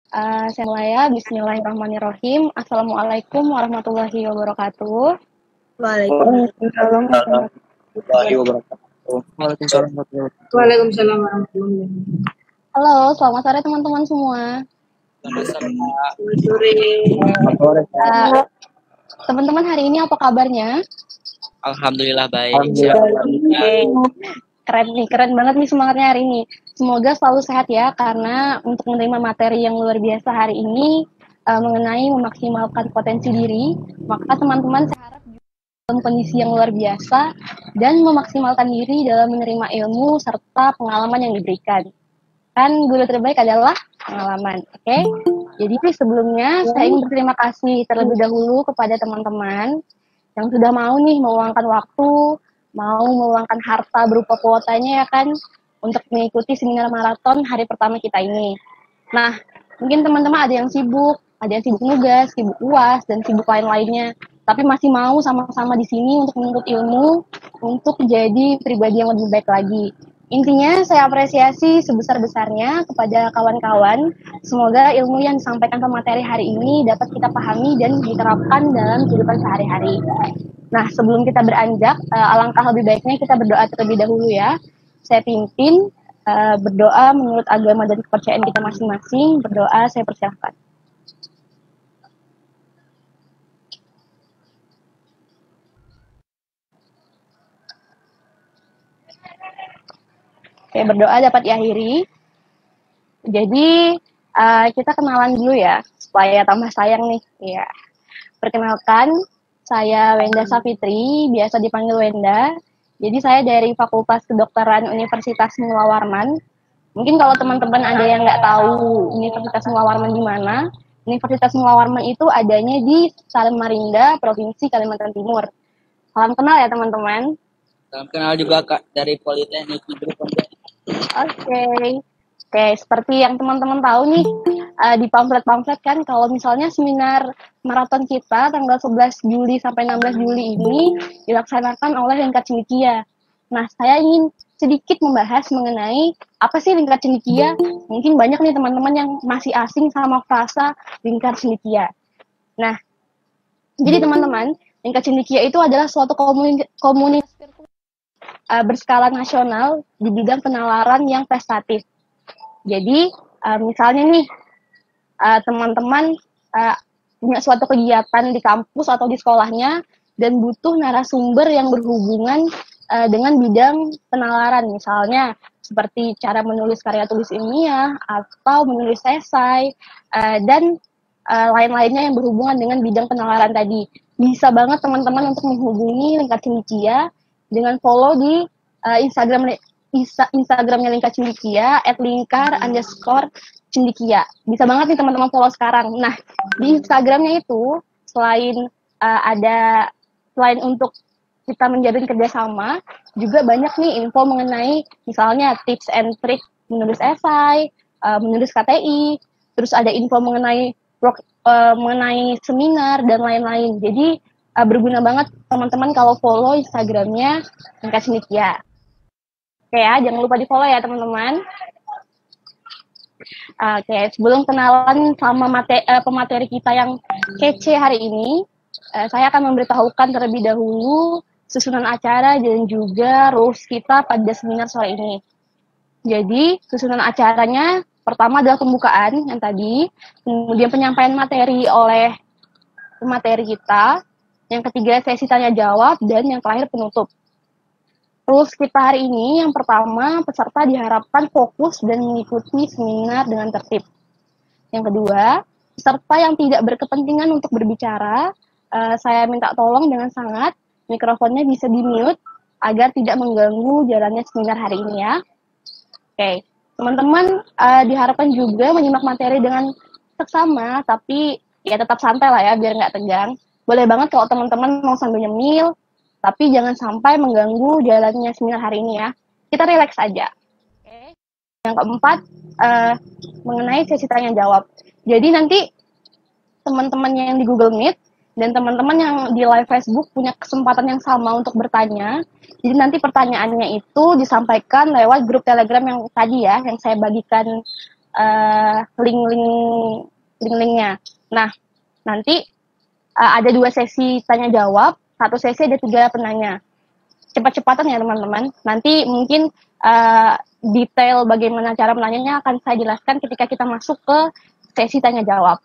Saya mulai ya. Bismillahirrahmanirrahim. Assalamualaikum warahmatullahi wabarakatuh. Waalaikumsalam warahmatullahi wabarakatuh. Waalaikumsalam warahmatullahi wabarakatuh. Waalaikumsalam warahmatullahi wabarakatuh. Halo, selamat sore teman-teman semua. Selamat sore. Teman-teman hari ini apa kabarnya? Alhamdulillah baik. Keren banget nih semangatnya hari ini. Semoga selalu sehat ya, karena untuk menerima materi yang luar biasa hari ini mengenai memaksimalkan potensi diri, maka teman-teman saya harap dalam kondisi yang luar biasa dan memaksimalkan diri dalam menerima ilmu serta pengalaman yang diberikan. Kan guru terbaik adalah pengalaman, oke? Jadi sebelumnya saya ingin berterima kasih terlebih dahulu kepada teman-teman yang sudah mau nih meluangkan waktu, mau meluangkan harta berupa kuotanya ya kan, untuk mengikuti seminar maraton hari pertama kita ini. Nah, mungkin teman-teman ada yang sibuk nugas, sibuk UAS, dan sibuk lain-lainnya, tapi masih mau sama-sama di sini untuk menuntut ilmu, untuk menjadi pribadi yang lebih baik lagi. Intinya saya apresiasi sebesar-besarnya kepada kawan-kawan. Semoga ilmu yang disampaikan pemateri hari ini dapat kita pahami dan diterapkan dalam kehidupan sehari-hari. Nah, sebelum kita beranjak, alangkah lebih baiknya kita berdoa terlebih dahulu ya. Saya pimpin berdoa menurut agama dan kepercayaan kita masing-masing. Berdoa, saya persilahkan. Oke, berdoa dapat diakhiri. Jadi, kita kenalan dulu ya, supaya tambah sayang nih. Ya. Perkenalkan, saya Wenda Safitri, biasa dipanggil Wenda. Jadi saya dari Fakultas Kedokteran Universitas Mula Warman. Mungkin kalau teman-teman ada yang nggak tahu Universitas Mula Warman di mana, Universitas Mula Warman itu adanya di Samarinda, Provinsi Kalimantan Timur. Salam kenal ya teman-teman. Salam kenal juga Kak dari Politeknik Negeri Pontianak. Oke, seperti yang teman-teman tahu nih, di pamflet-pamflet kan kalau misalnya seminar maraton kita tanggal 11 Juli sampai 16 Juli ini dilaksanakan oleh Lingkar Cendekia. Nah, saya ingin sedikit membahas mengenai apa sih Lingkar Cendekia. Mungkin banyak nih teman-teman yang masih asing sama frasa Lingkar Cendekia. Nah, jadi teman-teman, Lingkar Cendekia itu adalah suatu komunitas berskala nasional di bidang penalaran yang prestatif. Jadi, misalnya nih, teman-teman punya suatu kegiatan di kampus atau di sekolahnya dan butuh narasumber yang berhubungan dengan bidang penalaran, misalnya seperti cara menulis karya tulis ilmiah atau menulis esai dan lain-lainnya yang berhubungan dengan bidang penalaran tadi. Bisa banget teman-teman untuk menghubungi Lingkar Cendekia dengan follow di Instagramnya Lingkar Cendekia @lingkar_cendekia. Bisa banget nih teman-teman follow sekarang. Nah, di Instagramnya itu selain untuk kita menjalin kerjasama, juga banyak nih info mengenai misalnya tips and trick menulis esai, menulis KTI, terus ada info mengenai seminar dan lain-lain. Jadi berguna banget teman-teman kalau follow Instagramnya Lingkar Cendekia. Oke ya, jangan lupa di follow ya teman-teman. Oke, sebelum kenalan sama pemateri kita yang kece hari ini, saya akan memberitahukan terlebih dahulu susunan acara dan juga rules kita pada seminar sore ini. Jadi, susunan acaranya pertama adalah pembukaan yang tadi, kemudian penyampaian materi oleh pemateri kita, yang ketiga sesi tanya jawab, dan yang terakhir penutup. Rules kita hari ini, yang pertama, peserta diharapkan fokus dan mengikuti seminar dengan tertib. Yang kedua, peserta yang tidak berkepentingan untuk berbicara, saya minta tolong dengan sangat, mikrofonnya bisa di-mute, agar tidak mengganggu jalannya seminar hari ini ya. Oke, teman-teman diharapkan juga menyimak materi dengan seksama, tapi ya tetap santai lah ya, biar nggak tegang. Boleh banget kalau teman-teman mau sambil nyemil, tapi jangan sampai mengganggu jalannya seminar hari ini ya. Kita relax aja. Oke. Yang keempat, mengenai sesi tanya jawab. Jadi nanti teman-teman yang di Google Meet dan teman-teman yang di live Facebook punya kesempatan yang sama untuk bertanya. Jadi nanti pertanyaannya itu disampaikan lewat grup Telegram yang tadi ya, yang saya bagikan link-linknya. Nah, nanti ada 2 sesi tanya jawab, 1 sesi ada 3 penanya. Cepat-cepatan ya teman-teman. Nanti mungkin detail bagaimana cara menanyanya akan saya jelaskan ketika kita masuk ke sesi tanya jawab.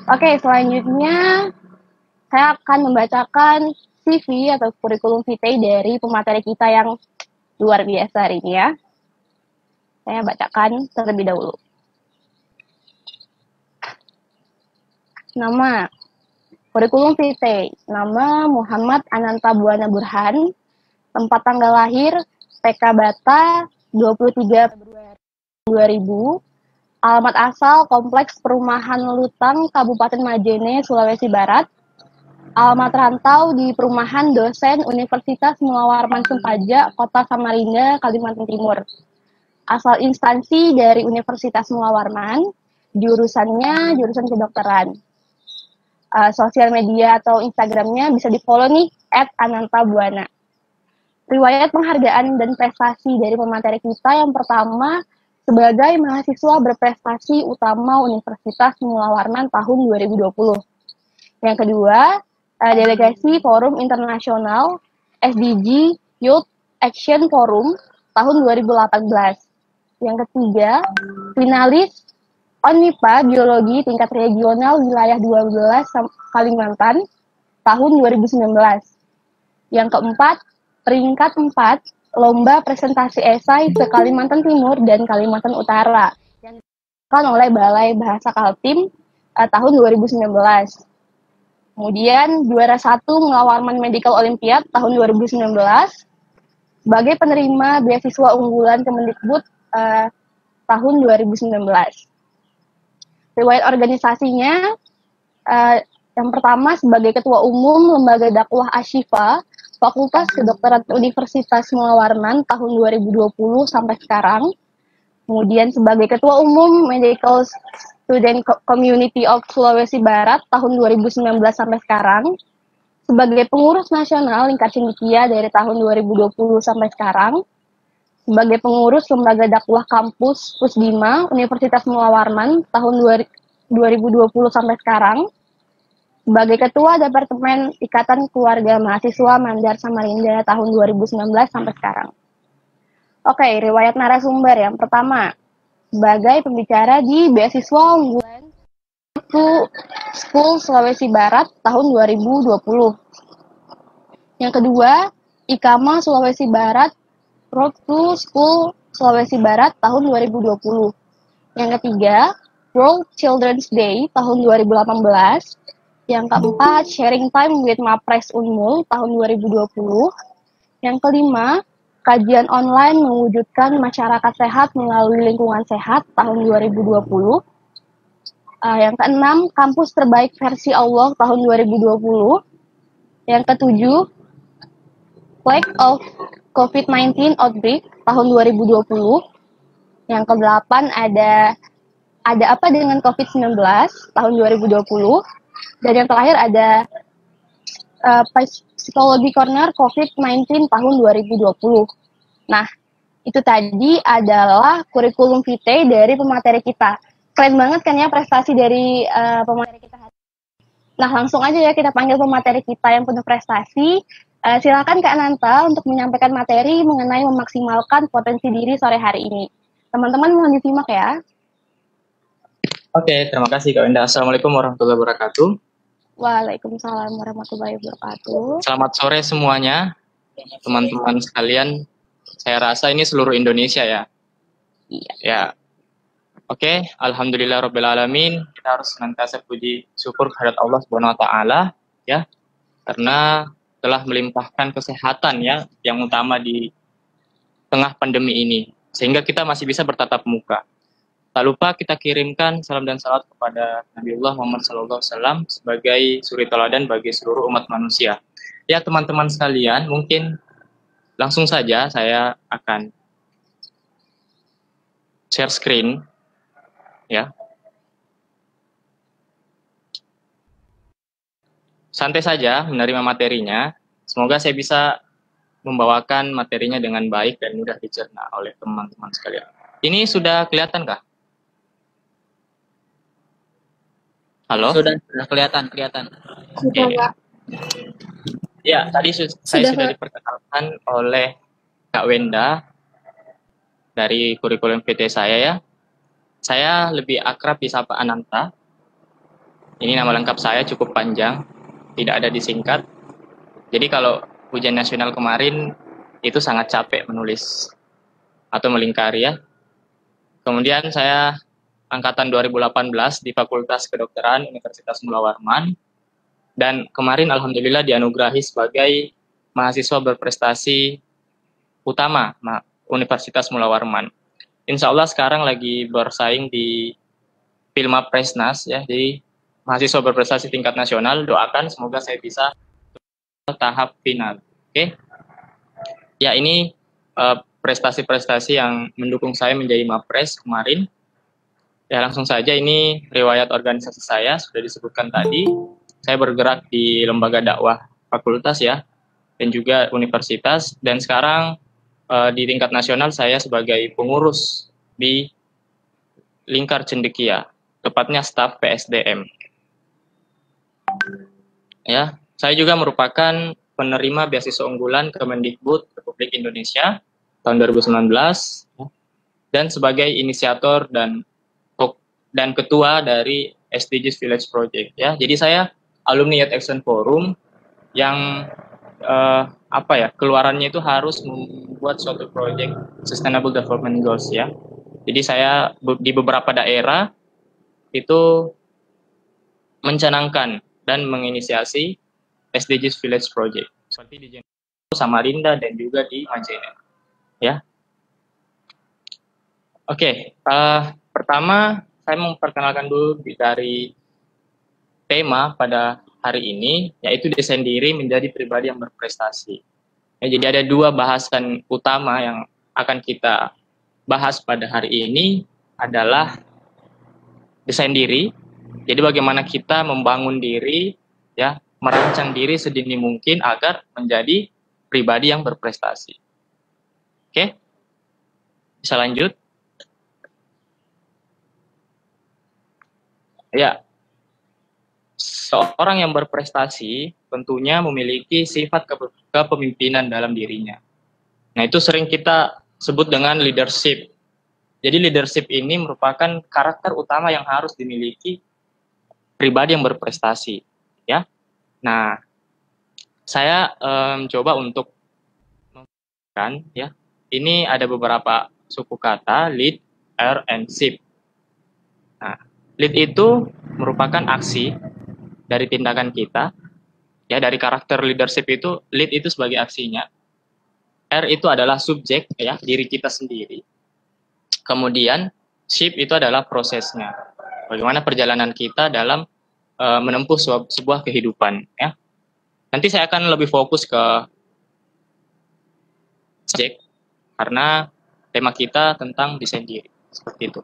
Oke, selanjutnya saya akan membacakan CV atau kurikulum vitae dari pemateri kita yang luar biasa hari ini ya. Saya bacakan terlebih dahulu. Nama, kurikulum vitae, nama Muhammad Ananta Buana Burhan, tempat tanggal lahir PK Bata 23 Februari 2000, alamat asal Kompleks Perumahan Lutang, Kabupaten Majene, Sulawesi Barat, alamat rantau di Perumahan Dosen Universitas Muawarman Sempaja, Kota Samarinda, Kalimantan Timur. Asal instansi dari Universitas Muawarman, jurusannya jurusan kedokteran. Sosial media atau Instagramnya bisa di-follow nih, @anantabuana. Riwayat penghargaan dan prestasi dari pemateri kita yang pertama, sebagai mahasiswa berprestasi utama Universitas Muawarman tahun 2020. Yang kedua, delegasi Forum Internasional SDG Youth Action Forum tahun 2018. Yang ketiga, finalis ONIPA Biologi tingkat regional wilayah 12 Kalimantan tahun 2019. Yang keempat, peringkat 4 lomba presentasi esai se Kalimantan Timur dan Kalimantan Utara yang dilakukan oleh Balai Bahasa Kaltim tahun 2019. Kemudian juara 1 Muawarman Medical Olympiad tahun 2019 sebagai penerima beasiswa unggulan Kemendikbud tahun 2019. Riwayat organisasinya, yang pertama sebagai Ketua Umum Lembaga Dakwah Ashifa, Fakultas Kedokteran Universitas Muawarman tahun 2020 sampai sekarang. Kemudian sebagai Ketua Umum Medical Student Community of Sulawesi Barat tahun 2019 sampai sekarang. Sebagai Pengurus Nasional Lingkar Cendekia dari tahun 2020 sampai sekarang. Sebagai pengurus Lembaga Dakwah Kampus Pusdima Universitas Muawarman tahun 2020 sampai sekarang. Sebagai Ketua Departemen Ikatan Keluarga Mahasiswa Mandar Samarinda tahun 2019 sampai sekarang. Oke, riwayat narasumber yang pertama. Sebagai pembicara di beasiswa unggulan School Sulawesi Barat tahun 2020. Yang kedua, IKAMA Sulawesi Barat Road to School Sulawesi Barat tahun 2020. Yang ketiga, World Children's Day tahun 2018. Yang keempat, Sharing Time with Mapres Unmul tahun 2020. Yang kelima, kajian online mewujudkan masyarakat sehat melalui lingkungan sehat tahun 2020. Yang keenam, Kampus Terbaik Versi Allah tahun 2020. Yang ketujuh, Plague of COVID-19 Outbreak tahun 2020. Yang ke-8 ada apa dengan COVID-19 tahun 2020. Dan yang terakhir ada Psikologi Corner COVID-19 tahun 2020. Nah, itu tadi adalah kurikulum vitae dari pemateri kita. Keren banget kan ya prestasi dari pemateri kita hari ini. Nah, langsung aja ya kita panggil pemateri kita yang penuh prestasi. Silakan Kak Ananta untuk menyampaikan materi mengenai memaksimalkan potensi diri sore hari ini. Teman-teman mohon disimak ya. Oke, terima kasih Kak Winda. Assalamualaikum warahmatullahi wabarakatuh. Waalaikumsalam warahmatullahi wabarakatuh. Selamat sore semuanya, teman-teman sekalian. Saya rasa ini seluruh Indonesia ya. Iya. Ya. Oke, alhamdulillahirobbilalamin. Kita harus senantiasa puji syukur kehadirat Allah Subhanahu wa taala ya. Karena telah melimpahkan kesehatan ya yang utama di tengah pandemi ini sehingga kita masih bisa bertatap muka. Tak lupa kita kirimkan salam dan salawat kepada Nabiullah Muhammad SAW sebagai suri teladan bagi seluruh umat manusia. Ya teman-teman sekalian, mungkin langsung saja saya akan share screen ya. Santai saja menerima materinya. Semoga saya bisa membawakan materinya dengan baik dan mudah dicerna oleh teman-teman sekalian. Ini sudah kelihatan kah Halo? Sudah kelihatan. Sudah, Oke. Kak. Ya, tadi saya Sudah, sudah Kak. diperkenalkan oleh Kak Wenda dari kurikulum PT saya ya. Saya lebih akrab disapa Ananta. Ini nama lengkap saya cukup panjang, tidak ada disingkat. Jadi kalau ujian nasional kemarin itu sangat capek menulis atau melingkari ya. Kemudian saya angkatan 2018 di Fakultas Kedokteran Universitas Mula Warman. Dan kemarin alhamdulillah dianugerahi sebagai mahasiswa berprestasi utama Universitas Mula Warman. Insya Allah sekarang lagi bersaing di Filma Presnas ya, jadi mahasiswa berprestasi tingkat nasional. Doakan semoga saya bisa ke tahap final. Oke, ya ini prestasi-prestasi yang mendukung saya menjadi Mapres kemarin. Ya langsung saja, ini riwayat organisasi saya sudah disebutkan tadi. Saya bergerak di lembaga dakwah fakultas ya, dan juga universitas. Dan sekarang di tingkat nasional saya sebagai pengurus di Lingkar Cendekia, tepatnya staf PSDM. Ya, saya juga merupakan penerima beasiswa unggulan Kemendikbud Republik Indonesia tahun 2019 dan sebagai inisiator dan ketua dari SDGs Village Project ya. Jadi saya alumni Youth Action Forum yang keluarannya itu harus membuat suatu project Sustainable Development Goals ya. Jadi saya di beberapa daerah itu mencanangkan dan menginisiasi SDGs Village Project seperti di Samarinda dan juga di Majene ya. Oke, pertama saya memperkenalkan dulu dari tema pada hari ini, yaitu desain diri menjadi pribadi yang berprestasi. Ya, jadi ada dua bahasan utama yang akan kita bahas pada hari ini adalah desain diri. Jadi bagaimana kita membangun diri, ya, merancang diri sedini mungkin agar menjadi pribadi yang berprestasi. Oke, bisa lanjut? Ya, seorang yang berprestasi tentunya memiliki sifat kepemimpinan dalam dirinya. Nah, itu sering kita sebut dengan leadership. Jadi leadership ini merupakan karakter utama yang harus dimiliki pribadi yang berprestasi, ya. Nah, saya coba untuk memperhatikan, ya. Ini ada beberapa suku kata lead, R, and ship. Nah, lead itu merupakan aksi dari tindakan kita, ya, dari karakter leadership itu, lead itu sebagai aksinya. R itu adalah subjek, ya, diri kita sendiri. Kemudian ship itu adalah prosesnya. Bagaimana perjalanan kita dalam menempuh sebuah kehidupan, ya. Nanti saya akan lebih fokus ke subjek karena tema kita tentang desain diri, seperti itu.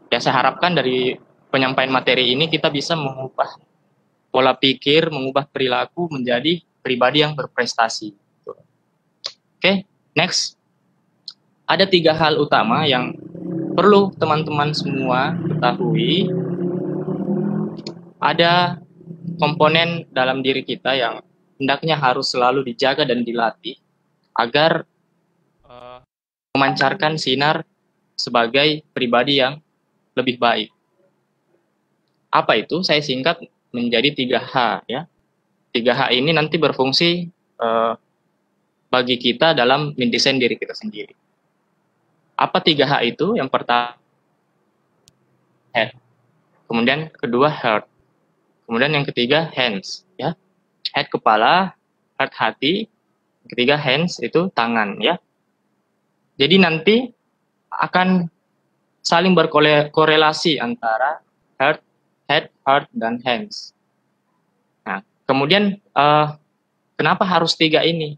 Ya, saya harapkan dari penyampaian materi ini kita bisa mengubah pola pikir, mengubah perilaku menjadi pribadi yang berprestasi. Oke, next. Ada 3 hal utama yang perlu teman-teman semua ketahui. Ada komponen dalam diri kita yang hendaknya harus selalu dijaga dan dilatih agar memancarkan sinar sebagai pribadi yang lebih baik. Apa itu? Saya singkat menjadi 3H ya. 3H ini nanti berfungsi bagi kita dalam mendesain diri kita sendiri. Apa 3H itu? Yang pertama head, kemudian kedua heart, kemudian yang ketiga hands ya. Head kepala, heart hati, ketiga hands itu tangan ya. Jadi nanti akan saling berkorelasi antara heart, head, heart, dan hands. Nah, kemudian kenapa harus 3 ini?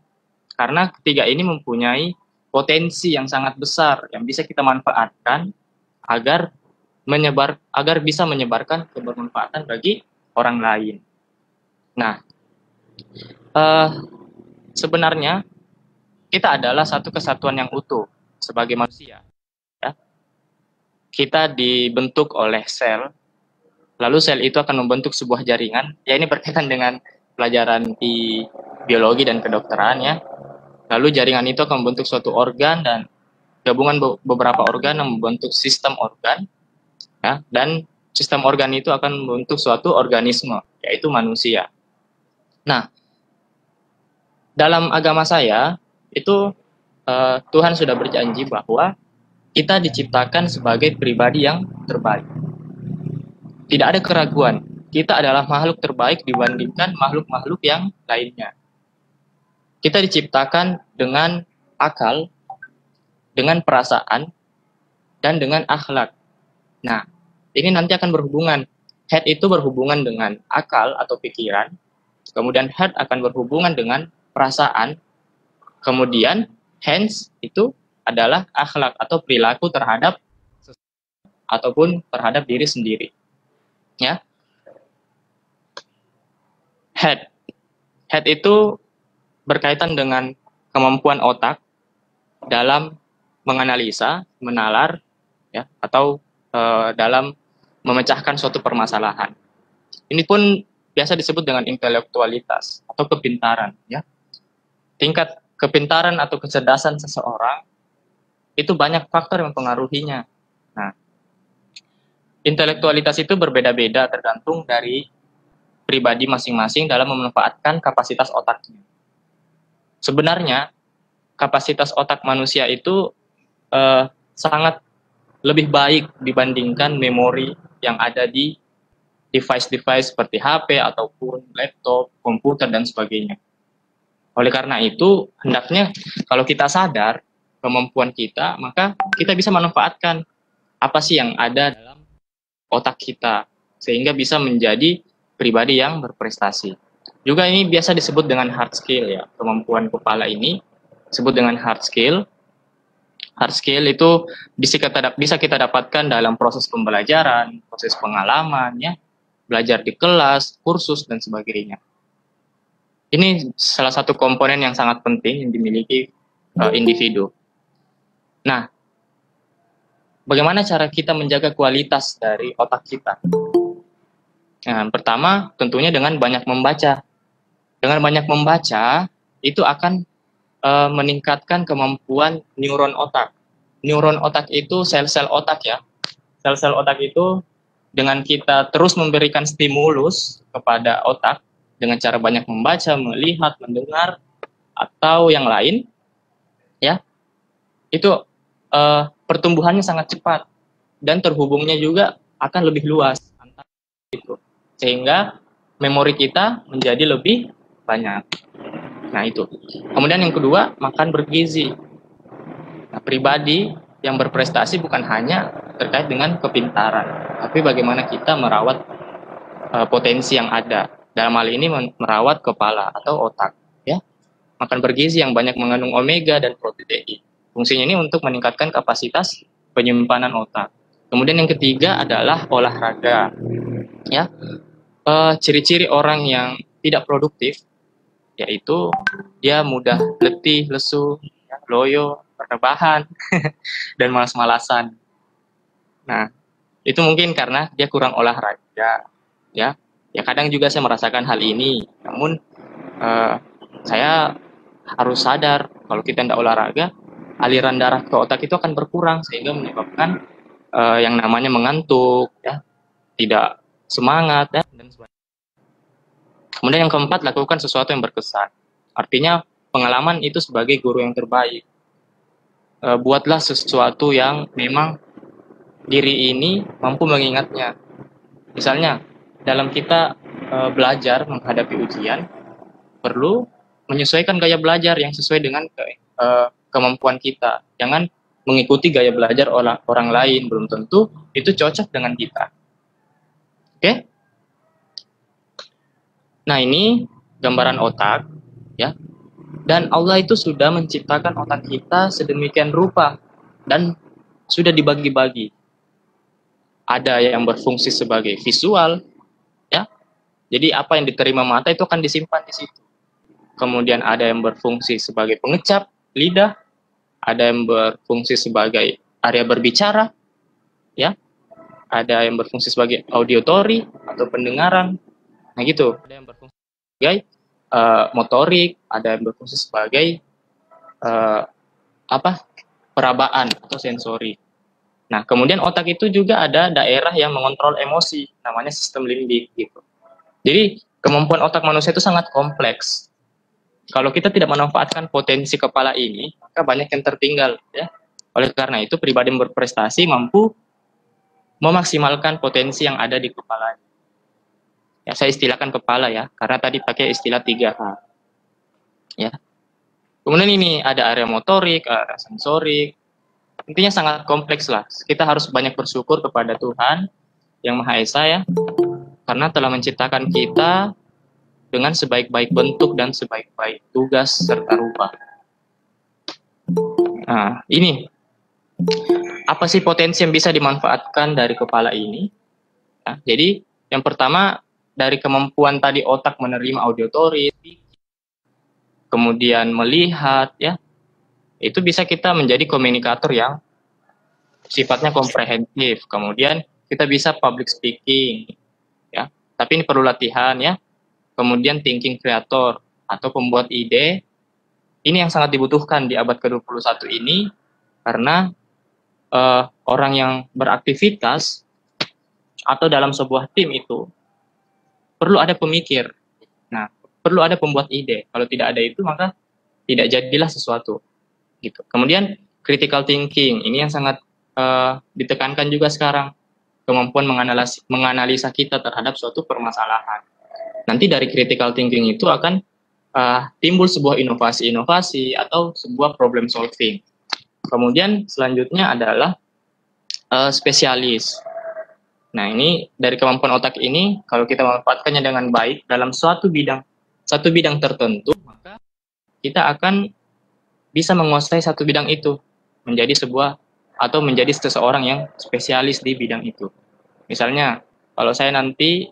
Karena ketiga ini mempunyai potensi yang sangat besar yang bisa kita manfaatkan agar bisa menyebarkan kebermanfaatan bagi orang lain. Nah, sebenarnya kita adalah satu kesatuan yang utuh sebagai manusia. Ya. Kita dibentuk oleh sel Lalu sel itu akan membentuk sebuah jaringan. Ya, ini berkaitan dengan pelajaran di biologi dan kedokteran ya. Lalu jaringan itu akan membentuk suatu organ dan gabungan beberapa organ yang membentuk sistem organ ya, dan sistem organ itu akan membentuk suatu organisme, yaitu manusia. Nah, dalam agama saya itu Tuhan sudah berjanji bahwa kita diciptakan sebagai pribadi yang terbaik. Tidak ada keraguan, kita adalah makhluk terbaik dibandingkan makhluk-makhluk yang lainnya. Kita diciptakan dengan akal, dengan perasaan, dan dengan akhlak. Nah, ini nanti akan berhubungan. Head itu berhubungan dengan akal atau pikiran, kemudian heart akan berhubungan dengan perasaan, kemudian hands itu adalah akhlak atau perilaku terhadap ataupun terhadap diri sendiri. Ya. Head itu berkaitan dengan kemampuan otak dalam menganalisa, menalar, ya, atau dalam memecahkan suatu permasalahan. Ini pun biasa disebut dengan intelektualitas atau kepintaran. Ya. Tingkat kepintaran atau kecerdasan seseorang itu banyak faktor yang mempengaruhinya. Nah, intelektualitas itu berbeda-beda tergantung dari pribadi masing-masing dalam memanfaatkan kapasitas otaknya. Sebenarnya kapasitas otak manusia itu sangat lebih baik dibandingkan memori yang ada di device-device seperti HP ataupun laptop, komputer, dan sebagainya. Oleh karena itu, hendaknya kalau kita sadar kemampuan kita, maka kita bisa memanfaatkan apa sih yang ada dalam otak kita, sehingga bisa menjadi pribadi yang berprestasi. Juga ini biasa disebut dengan hard skill ya, kemampuan kepala ini disebut dengan hard skill. Hard skill itu bisa kita dapatkan dalam proses pembelajaran, proses pengalaman, ya, belajar di kelas, kursus, dan sebagainya. Ini salah satu komponen yang sangat penting yang dimiliki individu. Nah, bagaimana cara kita menjaga kualitas dari otak kita? Nah, pertama, tentunya dengan banyak membaca. Dengan banyak membaca, itu akan meningkatkan kemampuan neuron otak. Neuron otak itu sel-sel otak ya. Sel-sel otak itu dengan kita terus memberikan stimulus kepada otak dengan cara banyak membaca, melihat, mendengar, atau yang lain, ya, itu pertumbuhannya sangat cepat dan terhubungnya juga akan lebih luas antara itu, sehingga memori kita menjadi lebih banyak. Nah, itu. Kemudian yang kedua, makan bergizi. Nah, pribadi yang berprestasi bukan hanya terkait dengan kepintaran, tapi bagaimana kita merawat potensi yang ada. Dalam hal ini merawat kepala atau otak. Ya, makan bergizi yang banyak mengandung omega dan protein. Fungsinya ini untuk meningkatkan kapasitas penyimpanan otak. Kemudian yang ketiga adalah olahraga. Ya, ciri-ciri orang yang tidak produktif yaitu dia mudah letih, lesu, loyo, rebahan, dan malas-malasan. Nah, itu mungkin karena dia kurang olahraga, ya. Ya kadang juga saya merasakan hal ini. Namun saya harus sadar kalau kita tidak olahraga, aliran darah ke otak itu akan berkurang sehingga menyebabkan yang namanya mengantuk, ya, tidak semangat, ya, dan sebagainya. Kemudian yang keempat, lakukan sesuatu yang berkesan. Artinya pengalaman itu sebagai guru yang terbaik. Buatlah sesuatu yang memang diri ini mampu mengingatnya. Misalnya, dalam kita belajar menghadapi ujian, perlu menyesuaikan gaya belajar yang sesuai dengan kemampuan kita. Jangan mengikuti gaya belajar orang lain, belum tentu itu cocok dengan kita. Oke? Nah, ini gambaran otak, ya. Dan Allah itu sudah menciptakan otak kita sedemikian rupa dan sudah dibagi-bagi. Ada yang berfungsi sebagai visual, ya. Jadi apa yang diterima mata itu akan disimpan di situ. Kemudian ada yang berfungsi sebagai pengecap lidah, ada yang berfungsi sebagai area berbicara, ya. ada yang berfungsi sebagai auditory atau pendengaran, nah gitu. Ada yang berfungsi sebagai motorik, ada yang berfungsi sebagai perabaan atau sensori. Nah, kemudian otak itu juga ada daerah yang mengontrol emosi, namanya sistem limbik gitu. Jadi, kemampuan otak manusia itu sangat kompleks. Kalau kita tidak memanfaatkan potensi kepala ini, maka banyak yang tertinggal ya. Oleh karena itu, pribadi yang berprestasi mampu memaksimalkan potensi yang ada di kepala. Ya, saya istilahkan kepala ya, karena tadi pakai istilah 3H. Ya. Kemudian ini ada area motorik, area sensorik. Intinya sangat kompleks lah. Kita harus banyak bersyukur kepada Tuhan yang Maha Esa ya, karena telah menciptakan kita dengan sebaik-baik bentuk dan sebaik-baik tugas serta rupa. Nah, ini apa sih potensi yang bisa dimanfaatkan dari kepala ini? Nah, jadi yang pertama dari kemampuan tadi otak menerima auditory, kemudian melihat ya, itu bisa kita menjadi komunikator yang sifatnya komprehensif. Kemudian kita bisa public speaking ya, tapi ini perlu latihan ya. Kemudian thinking creator atau pembuat ide, ini yang sangat dibutuhkan di abad ke-21 ini, karena orang yang beraktivitas atau dalam sebuah tim itu perlu ada pemikir. Nah, perlu ada pembuat ide. Kalau tidak ada itu, maka tidak jadilah sesuatu. Gitu. Kemudian critical thinking, ini yang sangat ditekankan juga sekarang, kemampuan menganalisa kita terhadap suatu permasalahan. Nanti dari critical thinking itu akan timbul sebuah inovasi-inovasi atau sebuah problem solving. Kemudian selanjutnya adalah spesialis. Nah, ini dari kemampuan otak ini, kalau kita memanfaatkannya dengan baik dalam satu bidang tertentu, maka kita akan bisa menguasai satu bidang itu, menjadi seseorang yang spesialis di bidang itu. Misalnya, kalau saya nanti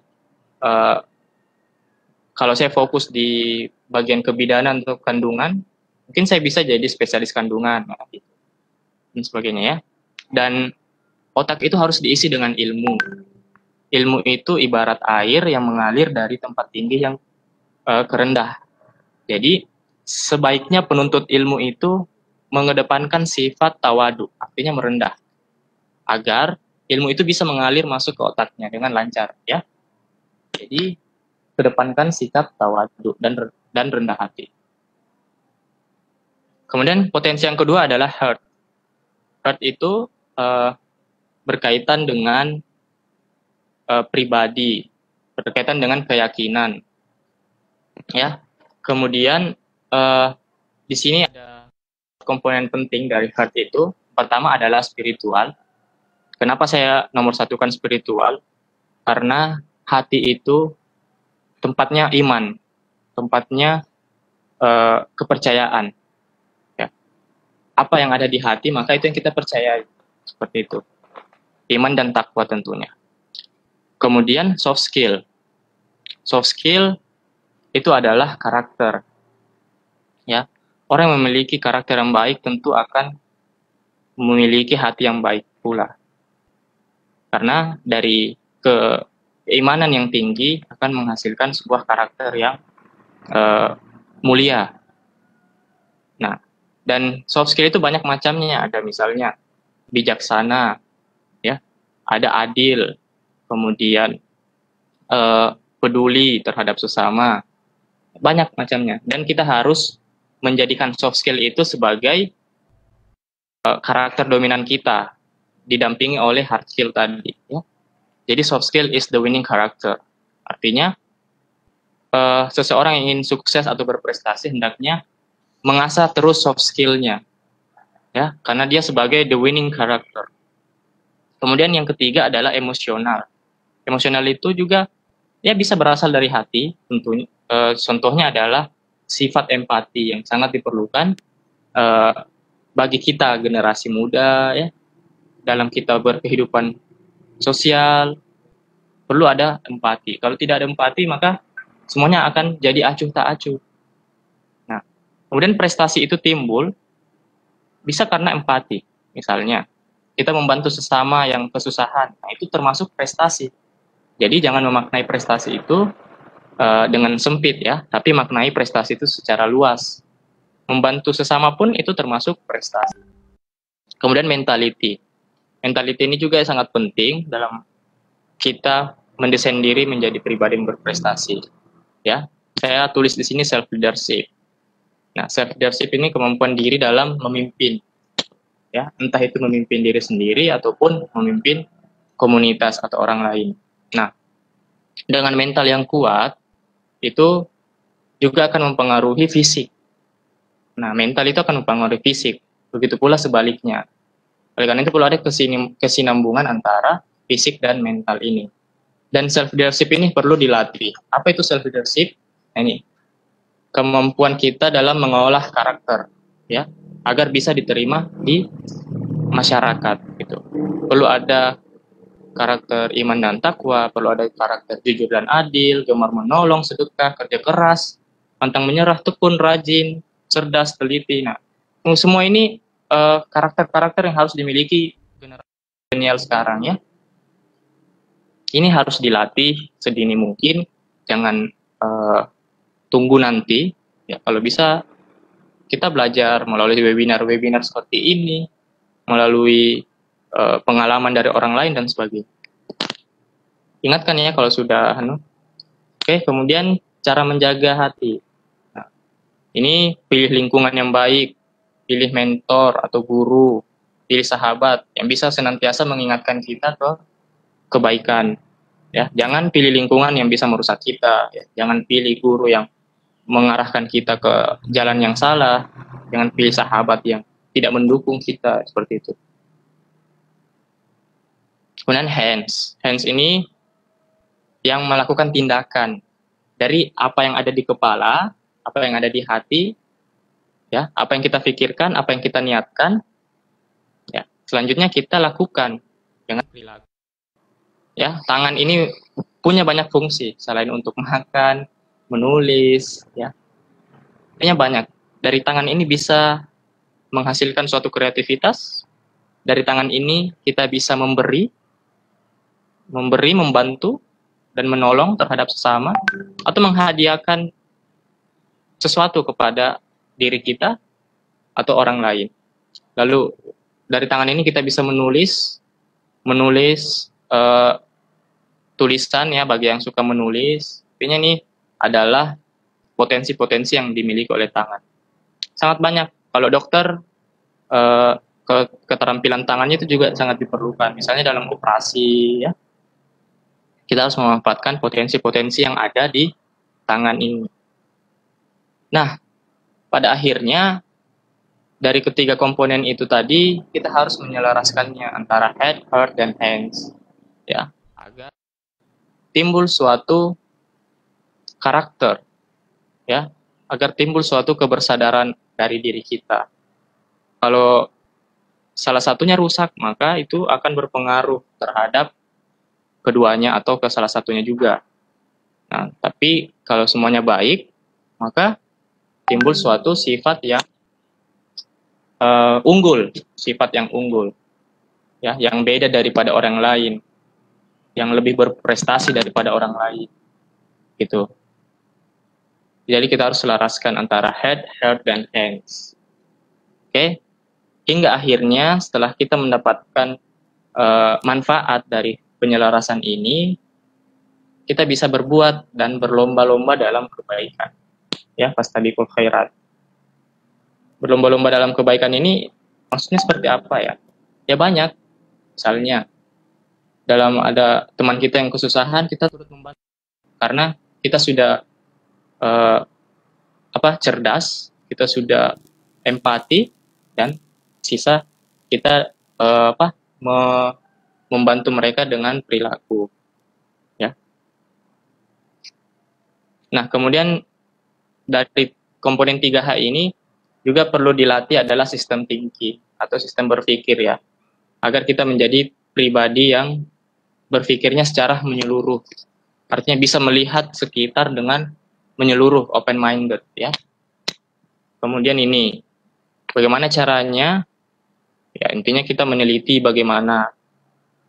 kalau saya fokus di bagian kebidanan atau kandungan, mungkin saya bisa jadi spesialis kandungan, dan sebagainya ya. Dan otak itu harus diisi dengan ilmu. Ilmu itu ibarat air yang mengalir dari tempat tinggi yang kerendah. Jadi, sebaiknya penuntut ilmu itu mengedepankan sifat tawadu, artinya merendah, agar ilmu itu bisa mengalir masuk ke otaknya dengan lancar, ya. Jadi, kedepankan sikap tawadu dan rendah hati. Kemudian potensi yang kedua adalah heart. Heart itu berkaitan dengan pribadi, berkaitan dengan keyakinan, ya. Kemudian di sini ada komponen penting dari heart itu. Pertama adalah spiritual. Kenapa saya nomor satukan spiritual? Karena hati itu tempatnya iman, tempatnya kepercayaan. Ya. Apa yang ada di hati, maka itu yang kita percayai. Seperti itu. Iman dan takwa tentunya. Kemudian soft skill. Soft skill itu adalah karakter. Ya. Orang yang memiliki karakter yang baik tentu akan memiliki hati yang baik pula. Karena dari keimanan yang tinggi akan menghasilkan sebuah karakter yang mulia. Nah, dan soft skill itu banyak macamnya. Ada misalnya bijaksana, ya, ada adil, kemudian peduli terhadap sesama, banyak macamnya. Dan kita harus menjadikan soft skill itu sebagai karakter dominan kita, didampingi oleh hard skill tadi. Ya. Jadi soft skill is the winning character. Artinya seseorang yang ingin sukses atau berprestasi hendaknya mengasah terus soft skill-nya, ya, karena dia sebagai the winning character. Kemudian yang ketiga adalah emosional. Emosional itu juga ya bisa berasal dari hati. Tentunya contohnya adalah sifat empati yang sangat diperlukan bagi kita generasi muda, ya, dalam kita berkehidupan sosial perlu ada empati. Kalau tidak ada empati, maka semuanya akan jadi acuh tak acuh. Nah, kemudian prestasi itu timbul bisa karena empati. Misalnya, kita membantu sesama yang kesusahan. Nah, itu termasuk prestasi. Jadi jangan memaknai prestasi itu dengan sempit ya, tapi maknai prestasi itu secara luas. Membantu sesama pun itu termasuk prestasi. Kemudian mentality. Mentality ini juga sangat penting dalam kita mendesain diri menjadi pribadi yang berprestasi. Ya, saya tulis di sini self leadership. Nah, self leadership ini kemampuan diri dalam memimpin. Ya, entah itu memimpin diri sendiri ataupun memimpin komunitas atau orang lain. Nah, dengan mental yang kuat itu juga akan mempengaruhi fisik. Nah, mental itu akan mempengaruhi fisik. Begitu pula sebaliknya. Oleh karena itu perlu ada kesinambungan antara fisik dan mental ini. Dan self leadership ini perlu dilatih. Apa itu self leadership? Nah, ini kemampuan kita dalam mengolah karakter, ya, agar bisa diterima di masyarakat. Gitu. Perlu ada karakter iman dan takwa, perlu ada karakter jujur dan adil, gemar menolong, sedekah, kerja keras, pantang menyerah, tekun, rajin, cerdas, teliti. Nah, semua ini karakter-karakter yang harus dimiliki generasi milenial sekarang ya. Ini harus dilatih sedini mungkin, jangan tunggu nanti. Ya, kalau bisa kita belajar melalui webinar-webinar seperti ini, melalui pengalaman dari orang lain dan sebagainya. Ingatkan ya kalau sudah Oke, kemudian cara menjaga hati. Nah, ini pilih lingkungan yang baik, pilih mentor atau guru, pilih sahabat yang bisa senantiasa mengingatkan kita ke kebaikan. Ya, jangan pilih lingkungan yang bisa merusak kita. Ya. Jangan pilih guru yang mengarahkan kita ke jalan yang salah. Jangan pilih sahabat yang tidak mendukung kita seperti itu. Kemudian hands ini yang melakukan tindakan dari apa yang ada di kepala, apa yang ada di hati, ya, apa yang kita pikirkan, apa yang kita niatkan, ya, selanjutnya kita lakukan dengan perilaku. Ya, tangan ini punya banyak fungsi selain untuk makan, menulis, ya, punya banyak. Dari tangan ini bisa menghasilkan suatu kreativitas. Dari tangan ini kita bisa memberi, membantu, dan menolong terhadap sesama, atau menghadiahkan sesuatu kepada diri kita atau orang lain. Lalu dari tangan ini kita bisa menulis tulisan ya, bagi yang suka menulis. Intinya ini adalah potensi-potensi yang dimiliki oleh tangan. Sangat banyak. Kalau dokter, keterampilan tangannya itu juga sangat diperlukan. Misalnya dalam operasi ya, kita harus memanfaatkan potensi-potensi yang ada di tangan ini. Nah, pada akhirnya dari ketiga komponen itu tadi kita harus menyelaraskannya antara head, heart, dan hands, ya, agar timbul suatu karakter, ya, agar timbul suatu kebersadaran dari diri kita. Kalau salah satunya rusak, maka itu akan berpengaruh terhadap keduanya atau ke salah satunya juga. Nah, tapi kalau semuanya baik, maka timbul suatu sifat yang unggul, sifat yang unggul, ya, yang beda daripada orang lain, yang lebih berprestasi daripada orang lain, gitu. Jadi kita harus selaraskan antara head, heart, dan hands. Oke, hingga akhirnya setelah kita mendapatkan manfaat dari penyelarasan ini, kita bisa berbuat dan berlomba-lomba dalam kebaikan. Ya, fastabiqul khairat. Berlomba-lomba dalam kebaikan ini maksudnya seperti apa ya? Ya banyak. Misalnya dalam ada teman kita yang kesusahan, kita turut membantu karena kita sudah cerdas, kita sudah empati, dan sisa kita membantu mereka dengan perilaku, ya. Nah, kemudian dari komponen 3H ini juga perlu dilatih adalah sistem thinking atau sistem berpikir ya, agar kita menjadi pribadi yang berpikirnya secara menyeluruh. Artinya bisa melihat sekitar dengan menyeluruh, open minded ya. Kemudian ini, bagaimana caranya Ya, intinya kita meneliti bagaimana,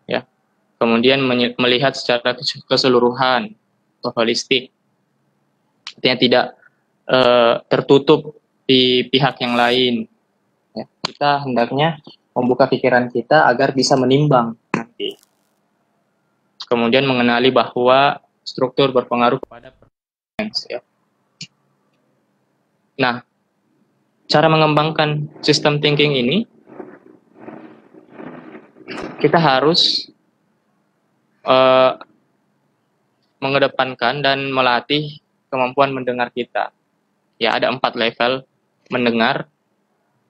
ya. Kemudian melihat secara keseluruhan atau holistik. Artinya tidak tertutup di pihak yang lain. Ya, kita hendaknya membuka pikiran kita agar bisa menimbang nanti. Kemudian mengenali bahwa struktur berpengaruh pada performance. Ya. Nah, cara mengembangkan sistem thinking ini, kita harus mengedepankan dan melatih kemampuan mendengar kita. Ya, ada 4 level mendengar.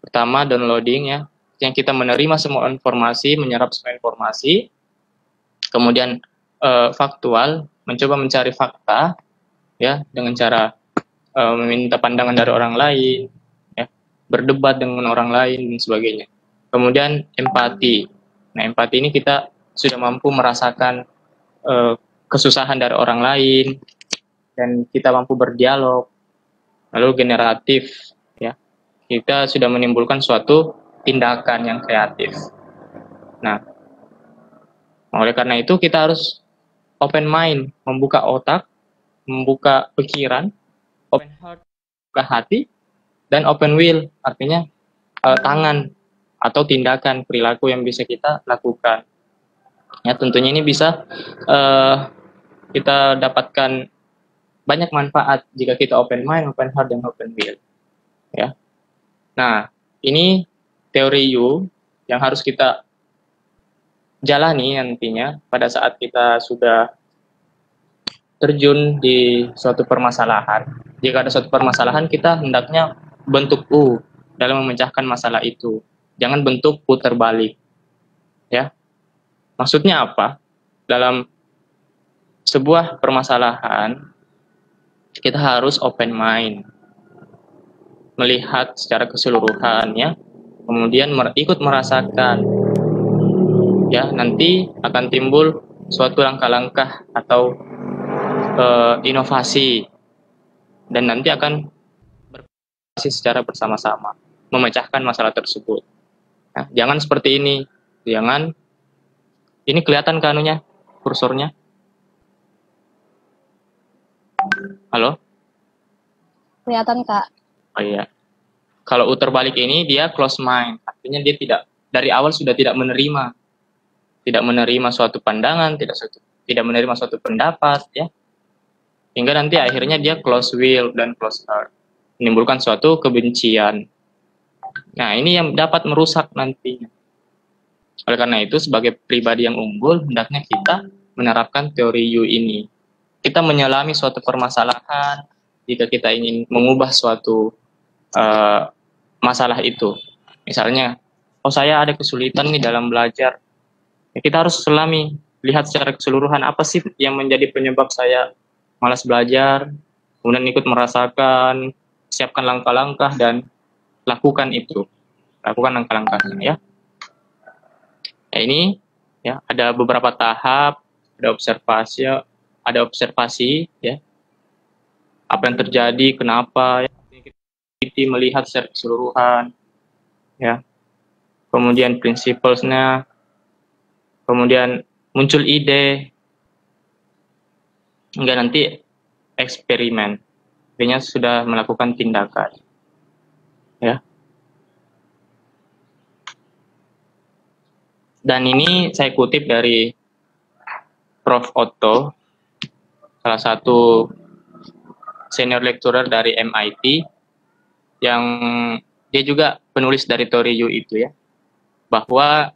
Pertama, downloading, ya, yang kita menerima semua informasi, menyerap semua informasi. Kemudian faktual, mencoba mencari fakta, ya, dengan cara meminta pandangan dari orang lain, ya, berdebat dengan orang lain dan sebagainya. Kemudian empati. Nah, empati ini kita sudah mampu merasakan kesusahan dari orang lain dan kita mampu berdialog. Lalu generatif, ya, kita sudah menimbulkan suatu tindakan yang kreatif. Nah, oleh karena itu kita harus open mind, membuka otak, membuka pikiran, open heart, membuka hati, dan open will, artinya tangan atau tindakan perilaku yang bisa kita lakukan. Ya, tentunya ini bisa kita dapatkan banyak manfaat jika kita open mind, open heart, dan open will. Ya. Nah, ini teori U yang harus kita jalani nantinya pada saat kita sudah terjun di suatu permasalahan. Jika ada suatu permasalahan, kita hendaknya bentuk U dalam memecahkan masalah itu. Jangan bentuk putar balik. Ya. Maksudnya apa? Dalam sebuah permasalahan, kita harus open mind, melihat secara keseluruhan, ya, kemudian ikut merasakan, ya, nanti akan timbul suatu langkah-langkah atau inovasi, dan nanti akan berkomunikasi secara bersama-sama, memecahkan masalah tersebut. Nah, jangan seperti ini, jangan, ini kelihatan kanunya, kursornya. Halo? Kelihatan, Kak. Oh iya. Kalau uter balik ini dia close mind, artinya dia dari awal sudah tidak menerima suatu pandangan, tidak menerima suatu pendapat, ya. Hingga nanti akhirnya dia close will dan close heart, menimbulkan suatu kebencian. Nah, ini yang dapat merusak nantinya. Oleh karena itu, sebagai pribadi yang unggul, hendaknya kita menerapkan teori U ini. Kita menyelami suatu permasalahan, jika kita ingin mengubah suatu masalah itu. Misalnya, saya ada kesulitan nih dalam belajar. Ya, kita harus selami, lihat secara keseluruhan apa sih yang menjadi penyebab saya malas belajar, kemudian ikut merasakan, siapkan langkah-langkah dan lakukan itu. Lakukan langkah-langkahnya, ya. Ya, ini, ya, ada beberapa tahap, ada observasi, ya. Apa yang terjadi, kenapa, ya. Kita melihat secara keseluruhan, ya. Kemudian prinsipalnya, kemudian muncul ide, hingga nanti eksperimen, artinya sudah melakukan tindakan, ya. Dan ini saya kutip dari Prof. Otto, salah satu senior lecturer dari MIT, yang dia juga penulis dari teori U itu, ya, bahwa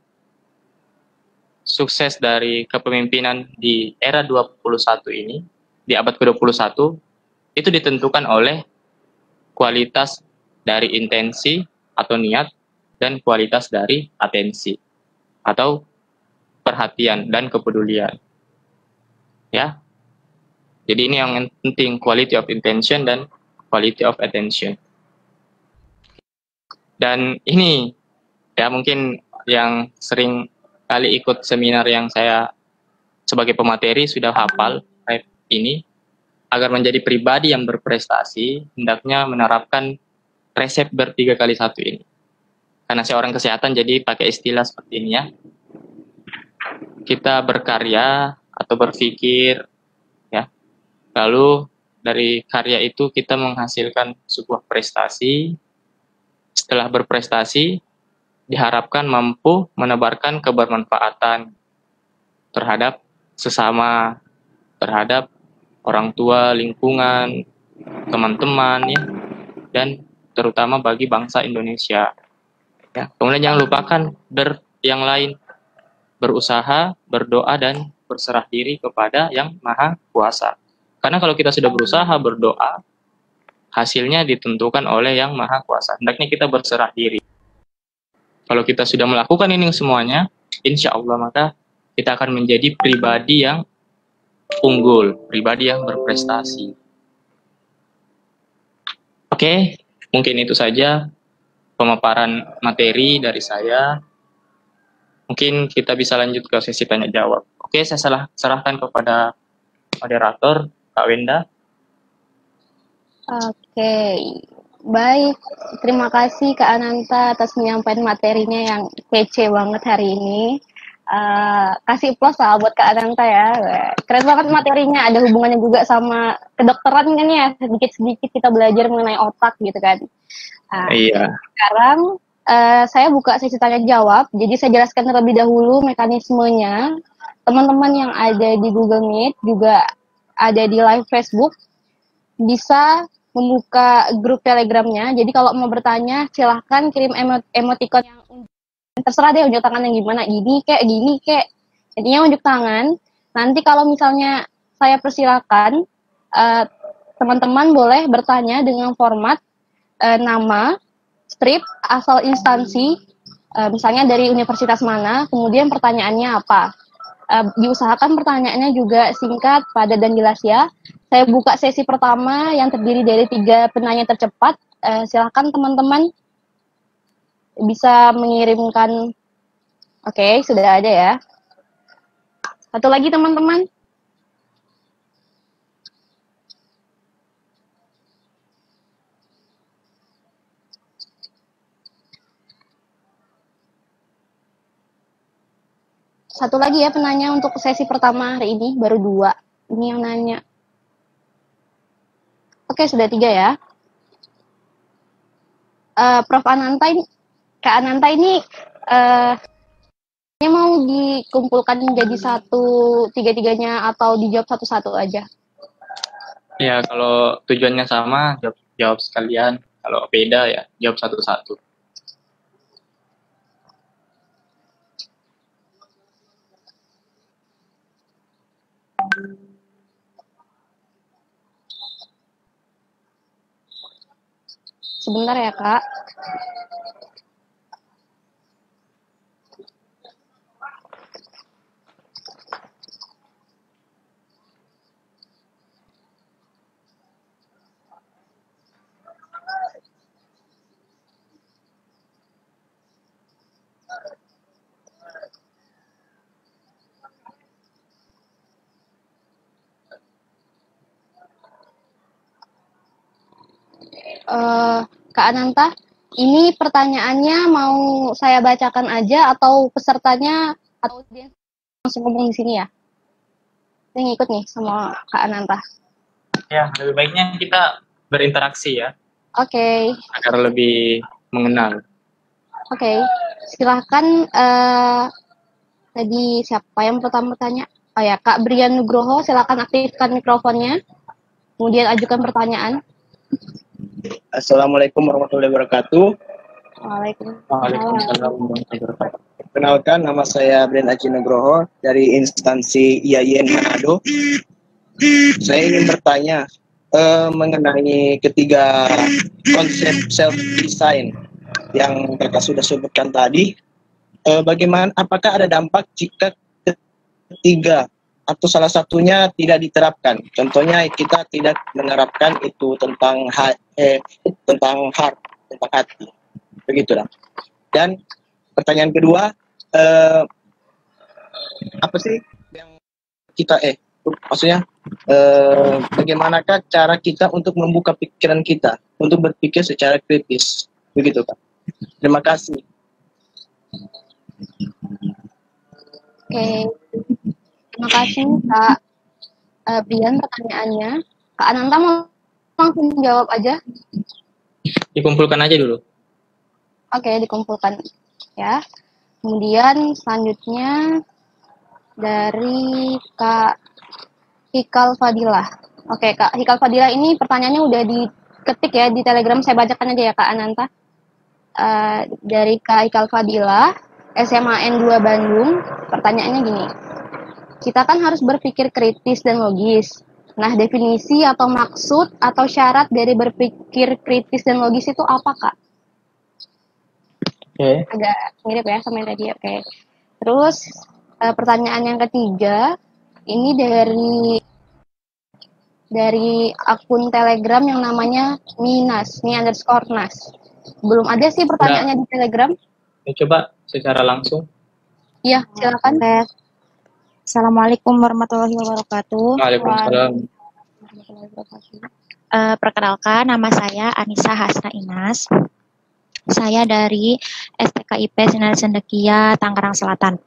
sukses dari kepemimpinan di era 21 ini, di abad ke-21, itu ditentukan oleh kualitas dari intensi atau niat dan kualitas dari atensi atau perhatian dan kepedulian. Ya. Jadi ini yang penting, quality of intention dan quality of attention. Dan ini, ya, mungkin yang sering kali ikut seminar yang saya sebagai pemateri sudah hafal ini, agar menjadi pribadi yang berprestasi, hendaknya menerapkan resep ber 3x1 ini. karena saya orang kesehatan jadi pakai istilah seperti ini ya. Kita berkarya atau berpikir ya. Lalu dari karya itu kita menghasilkan sebuah prestasi. Setelah berprestasi diharapkan mampu menebarkan kebermanfaatan terhadap sesama, terhadap orang tua, lingkungan, teman-teman ya, dan terutama bagi bangsa Indonesia. Ya, kemudian jangan lupakan yang lain, berusaha, berdoa dan berserah diri kepada Yang Maha Kuasa. Karena kalau kita sudah berusaha berdoa, hasilnya ditentukan oleh Yang Maha Kuasa. Hendaknya kita berserah diri. Kalau kita sudah melakukan ini semuanya, insya Allah maka kita akan menjadi pribadi yang unggul, pribadi yang berprestasi. Oke, mungkin itu saja pemaparan materi dari saya. Mungkin kita bisa lanjut ke sesi tanya jawab. Oke, saya serahkan kepada moderator, Kak Wenda. Oke, baik. Terima kasih Kak Ananta atas penyampaian materinya yang kece banget hari ini. Kasih plus lah buat Kak Ananta ya. Keren banget materinya, ada hubungannya juga sama kedokteran kan ya. Sedikit-sedikit kita belajar mengenai otak gitu kan. Iya. Sekarang saya buka sesi tanya jawab. Jadi saya jelaskan terlebih dahulu mekanismenya. Teman-teman yang ada di Google Meet juga ada di live Facebook bisa membuka grup Telegramnya. Jadi kalau mau bertanya silahkan kirim emoticon yang terserah deh unjuk tangan yang gimana, gini kek, intinya unjuk tangan. Nanti kalau misalnya saya persilakan, teman-teman boleh bertanya dengan format nama, strip, asal instansi, misalnya dari universitas mana, kemudian pertanyaannya apa. Diusahakan pertanyaannya juga singkat, padat, dan jelas ya. Saya buka sesi pertama yang terdiri dari 3 penanya tercepat. Silakan teman-teman bisa mengirimkan. Oke, sudah ada ya. Satu lagi teman-teman. Satu lagi ya penanya untuk sesi pertama hari ini, baru 2. Ini yang nanya. Oke, sudah 3 ya. Prof Ananta ini, Kak Ananta ini mau dikumpulkan menjadi satu, 3-3-nya atau dijawab satu-satu aja? Ya, kalau tujuannya sama, jawab sekalian. Kalau beda ya, jawab satu-satu. Sebentar ya, Kak. Kak Ananta, ini pertanyaannya mau saya bacakan aja atau pesertanya atau dia langsung ngomong di sini ya? Saya ngikut nih sama Kak Ananta. Ya, lebih baiknya kita berinteraksi ya. Oke. Agar lebih mengenal. Oke. Silahkan, tadi siapa yang pertama tanya? Oh ya, Kak Brian Nugroho, silakan aktifkan mikrofonnya. Kemudian ajukan pertanyaan. Assalamualaikum warahmatullahi wabarakatuh. Waalaikumsalam warahmatullahi wabarakatuh. Kenalkan, nama saya Brian Aji Nugroho dari instansi IAIN Manado. Saya ingin bertanya mengenai ketiga konsep self-design yang mereka sudah sebutkan tadi. Bagaimana, apakah ada dampak jika ketiga atau salah satunya tidak diterapkan? Contohnya kita tidak menerapkan itu tentang tentang hati. Begitulah. Dan pertanyaan kedua, apa sih yang kita maksudnya bagaimanakah cara kita untuk membuka pikiran kita untuk berpikir secara kritis? Begitu, Kak. Terima kasih. Oke, terima kasih Kak Brian pertanyaannya. Kak Ananta mau langsung jawab aja? Dikumpulkan aja dulu. Oke, dikumpulkan ya. Kemudian selanjutnya dari Kak Hikal Fadilah. Oke, Kak Hikal Fadilah, ini pertanyaannya udah diketik ya di Telegram, saya bacakan aja ya Kak Ananta. Dari Kak Hikal Fadilah, SMA N2 Bandung, pertanyaannya gini. Kita kan harus berpikir kritis dan logis. Nah, definisi atau maksud atau syarat dari berpikir kritis dan logis itu apa, Kak? Oke. Agak mirip ya sama yang tadi. Oke. Terus pertanyaan yang ketiga, ini dari akun Telegram yang namanya Minas, _nas. Belum ada sih pertanyaannya di Telegram. Coba secara langsung. Iya, silakan. Assalamualaikum warahmatullahi wabarakatuh. Waalaikumsalam. Perkenalkan, nama saya Anissa Hasna Inas. Saya dari STKIP Sinar Cendekia, Tangerang Selatan.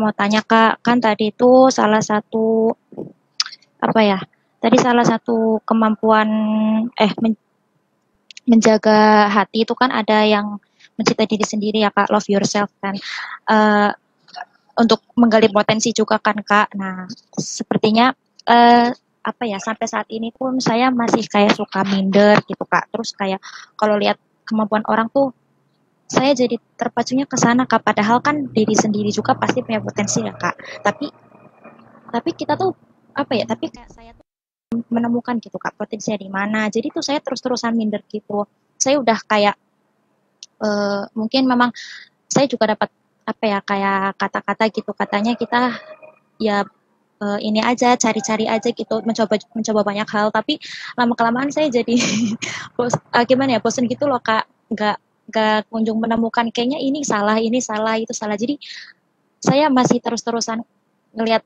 Mau tanya Kak, kan tadi itu salah satu salah satu kemampuan menjaga hati itu kan ada yang mencintai diri sendiri ya Kak, love yourself kan. Untuk menggali potensi juga kan Kak. Nah, sepertinya sampai saat ini pun saya masih kayak suka minder gitu Kak. Terus kayak kalau lihat kemampuan orang tuh saya jadi terpacunya ke sana Kak. Padahal kan diri sendiri juga pasti punya potensi ya Kak. Tapi kita tuh tapi kayak saya tuh menemukan gitu Kak potensinya di mana. Jadi tuh saya terus-terusan minder gitu. Saya udah kayak mungkin memang saya juga dapat kayak kata-kata gitu, katanya kita ya ini aja, cari-cari aja gitu, mencoba banyak hal, tapi lama-kelamaan saya jadi bosen gitu loh Kak, nggak kunjung menemukan kayaknya ini salah, itu salah. Jadi saya masih terus-terusan ngelihat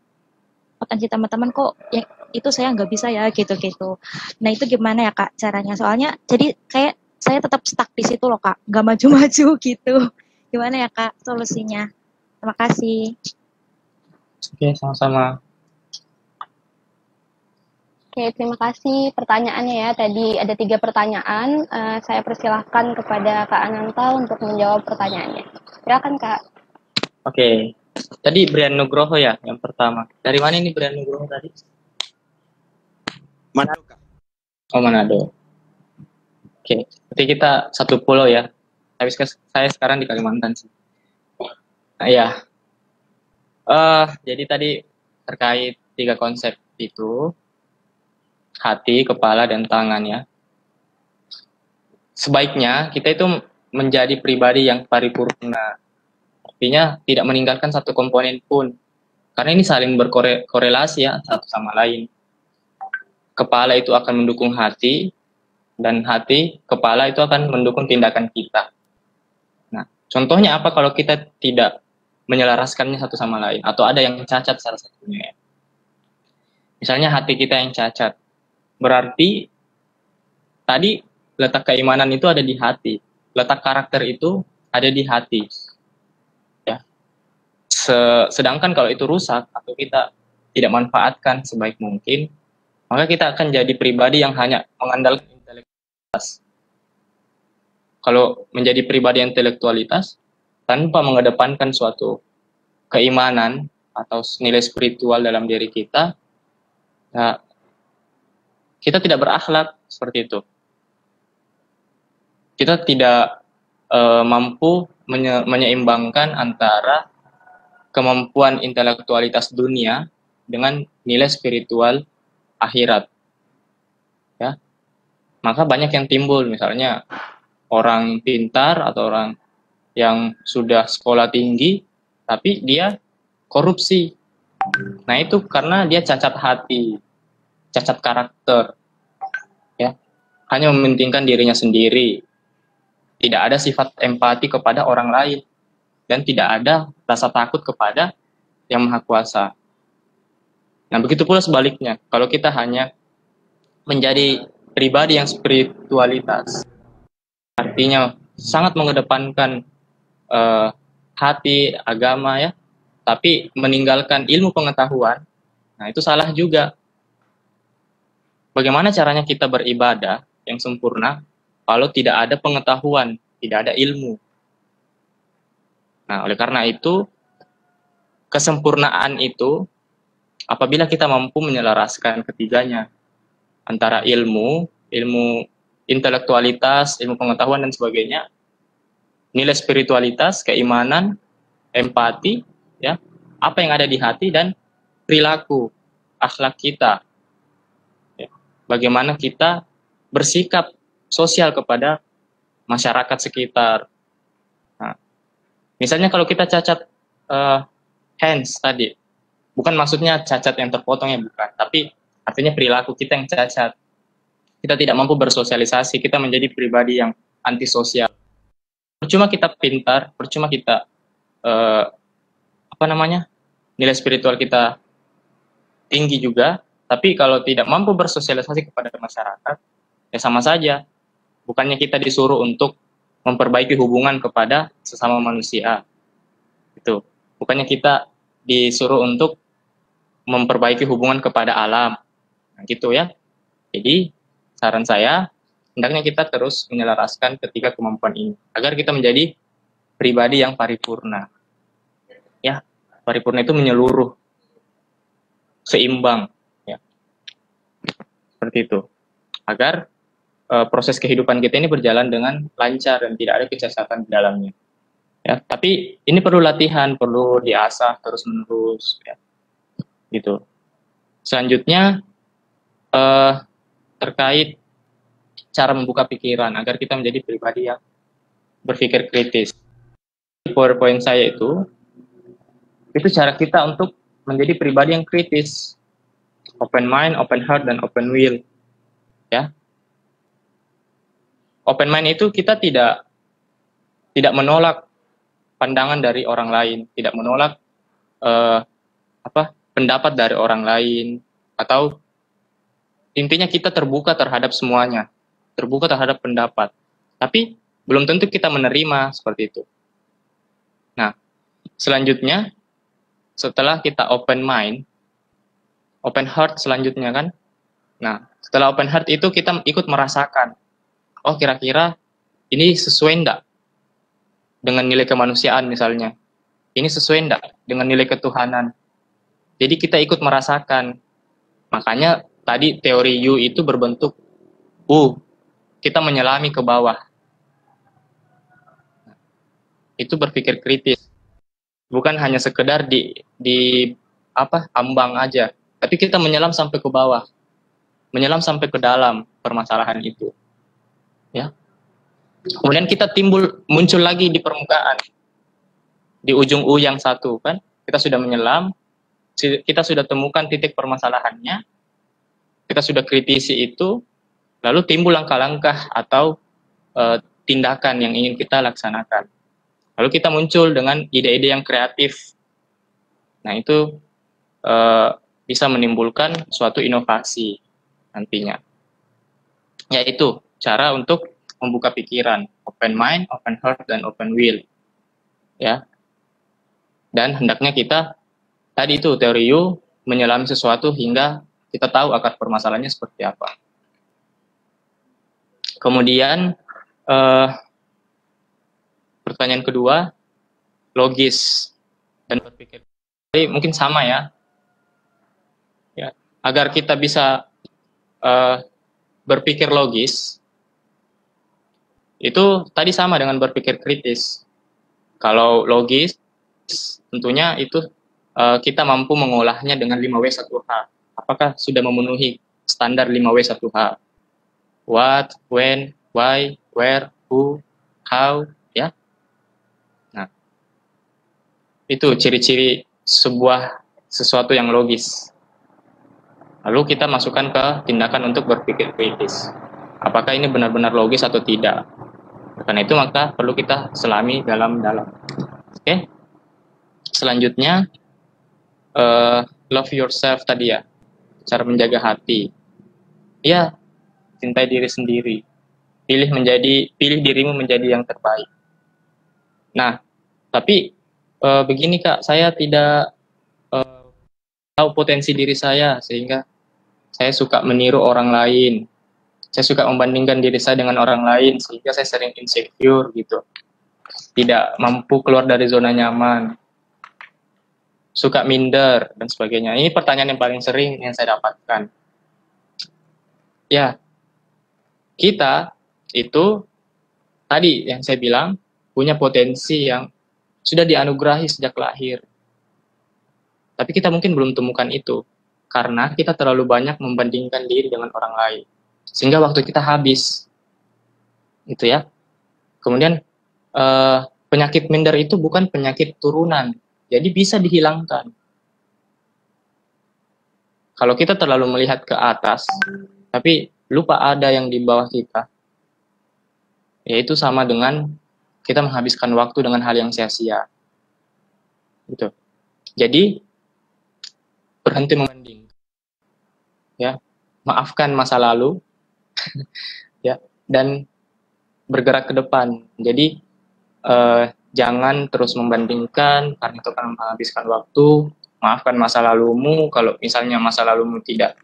potensi teman-teman kok yang itu saya nggak bisa ya gitu-gitu. Nah itu gimana ya Kak caranya? Soalnya jadi kayak saya tetap stuck di situ loh Kak, nggak maju-maju gitu. Gimana ya Kak solusinya? Terima kasih. Oke, sama-sama. Oke, terima kasih pertanyaannya ya. Tadi ada 3 pertanyaan. Saya persilahkan kepada Kak Ananta untuk menjawab pertanyaannya. Silakan Kak. Oke. Tadi Brian Nugroho ya yang pertama. Dari mana ini Brian Nugroho tadi? Manado, Kak. Oh, Manado. Oke, berarti kita satu pulau ya. Tapi saya sekarang di Kalimantan sih. Nah, ya. Jadi tadi terkait 3 konsep itu, hati, kepala, dan tangan ya. Sebaiknya kita itu menjadi pribadi yang paripurna. Artinya tidak meninggalkan satu komponen pun. Karena ini saling berkorelasi ya satu sama lain. Kepala itu akan mendukung hati, dan hati, kepala itu akan mendukung tindakan kita. Nah, contohnya apa kalau kita tidak menyelaraskannya satu sama lain, atau ada yang cacat salah satunya. Misalnya hati kita yang cacat, berarti tadi letak keimanan itu ada di hati, letak karakter itu ada di hati. Ya. Sedangkan kalau itu rusak atau kita tidak manfaatkan sebaik mungkin, maka kita akan jadi pribadi yang hanya mengandalkan intelektualitas. Kalau menjadi pribadi intelektualitas tanpa mengedepankan suatu keimanan atau nilai spiritual dalam diri kita, ya, kita tidak berakhlak seperti itu. Kita tidak mampu menyeimbangkan antara kemampuan intelektualitas dunia dengan nilai spiritual akhirat. Ya. Maka banyak yang timbul, misalnya orang pintar atau orang yang sudah sekolah tinggi, tapi dia korupsi. Nah itu karena dia cacat hati, cacat karakter, ya, hanya mementingkan dirinya sendiri, tidak ada sifat empati kepada orang lain, dan tidak ada rasa takut kepada yang Maha Kuasa. Nah begitu pula sebaliknya, kalau kita hanya menjadi pribadi yang spiritualitas, artinya sangat mengedepankan hati, agama ya, tapi meninggalkan ilmu pengetahuan, nah itu salah juga. Bagaimana caranya kita beribadah yang sempurna kalau tidak ada pengetahuan, tidak ada ilmu? Nah, oleh karena itu, kesempurnaan itu apabila kita mampu menyelaraskan ketiganya, antara ilmu intelektualitas, ilmu pengetahuan dan sebagainya, nilai spiritualitas, keimanan, empati, ya, apa yang ada di hati dan perilaku, akhlak kita. Ya, bagaimana kita bersikap sosial kepada masyarakat sekitar. Nah, misalnya kalau kita cacat hands tadi, bukan maksudnya cacat yang terpotong ya, bukan, tapi artinya perilaku kita yang cacat. Kita tidak mampu bersosialisasi, kita menjadi pribadi yang antisosial. Percuma kita pintar, percuma kita nilai spiritual kita tinggi juga, tapi kalau tidak mampu bersosialisasi kepada masyarakat, ya sama saja. Bukannya kita disuruh untuk memperbaiki hubungan kepada sesama manusia, itu. Bukannya kita disuruh untuk memperbaiki hubungan kepada alam, nah, gitu ya. Jadi saran saya, hendaknya kita terus menyelaraskan ketiga kemampuan ini agar kita menjadi pribadi yang paripurna. Ya, paripurna itu menyeluruh, seimbang, ya. Seperti itu. Agar proses kehidupan kita ini berjalan dengan lancar dan tidak ada kecacatan di dalamnya. Ya, tapi ini perlu latihan, perlu diasah terus-menerus, ya. Gitu. Selanjutnya terkait cara membuka pikiran agar kita menjadi pribadi yang berpikir kritis. PowerPoint saya itu cara kita untuk menjadi pribadi yang kritis, open mind, open heart, dan open will. Ya, open mind itu kita tidak menolak pandangan dari orang lain, tidak menolak pendapat dari orang lain, atau intinya kita terbuka terhadap semuanya, terbuka terhadap pendapat, tapi belum tentu kita menerima seperti itu. Nah, selanjutnya setelah kita open mind, open heart selanjutnya kan. Nah, setelah open heart itu kita ikut merasakan, oh kira-kira ini sesuai enggak dengan nilai kemanusiaan misalnya, ini sesuai enggak dengan nilai ketuhanan. Jadi kita ikut merasakan. Makanya tadi teori U itu berbentuk U, kita menyelami ke bawah. Itu berpikir kritis. Bukan hanya sekedar di ambang aja, tapi kita menyelam sampai ke bawah. Menyelam sampai ke dalam permasalahan itu. Ya. Kemudian kita muncul lagi di permukaan. Di ujung U yang satu kan, kita sudah menyelam, kita sudah temukan titik permasalahannya, kita sudah kritisi itu, lalu timbul langkah-langkah atau tindakan yang ingin kita laksanakan. Lalu kita muncul dengan ide-ide yang kreatif. Nah, itu bisa menimbulkan suatu inovasi nantinya. Yaitu cara untuk membuka pikiran, open mind, open heart, dan open will. Ya. Dan hendaknya kita tadi itu teori U menyelami sesuatu hingga kita tahu akar permasalahannya seperti apa. Kemudian pertanyaan kedua, logis dan berpikir. Jadi mungkin sama ya. Ya, agar kita bisa berpikir logis, itu tadi sama dengan berpikir kritis. Kalau logis, tentunya itu kita mampu mengolahnya dengan 5W1H. Apakah sudah memenuhi standar 5W1H? What, when, why, where, who, how, ya. Nah, itu ciri-ciri sesuatu yang logis. Lalu kita masukkan ke tindakan untuk berpikir kritis. Apakah ini benar-benar logis atau tidak? Karena itu maka perlu kita selami dalam-dalam. Oke. Selanjutnya, love yourself tadi ya, cara menjaga hati. Ya, cintai diri sendiri. Pilih dirimu menjadi yang terbaik. Nah, Tapi begini Kak, saya tidak tahu potensi diri saya, sehingga saya suka meniru orang lain. Saya suka membandingkan diri saya dengan orang lain, sehingga saya sering insecure gitu. Tidak mampu keluar dari zona nyaman. Suka minder, dan sebagainya. Ini pertanyaan yang paling sering yang saya dapatkan. Ya, kita itu, tadi yang saya bilang, punya potensi yang sudah dianugerahi sejak lahir. Tapi kita mungkin belum temukan itu, karena kita terlalu banyak membandingkan diri dengan orang lain. Sehingga waktu kita habis. Gitu ya. Kemudian, penyakit minder itu bukan penyakit turunan. Jadi bisa dihilangkan. Kalau kita terlalu melihat ke atas, tapi lupa ada yang di bawah kita, yaitu sama dengan kita menghabiskan waktu dengan hal yang sia-sia. Gitu. Jadi, berhenti membanding. Ya, maafkan masa lalu, ya, dan bergerak ke depan. Jadi, jangan terus membandingkan, karena itu akan menghabiskan waktu. Maafkan masa lalumu, kalau misalnya masa lalumu tidak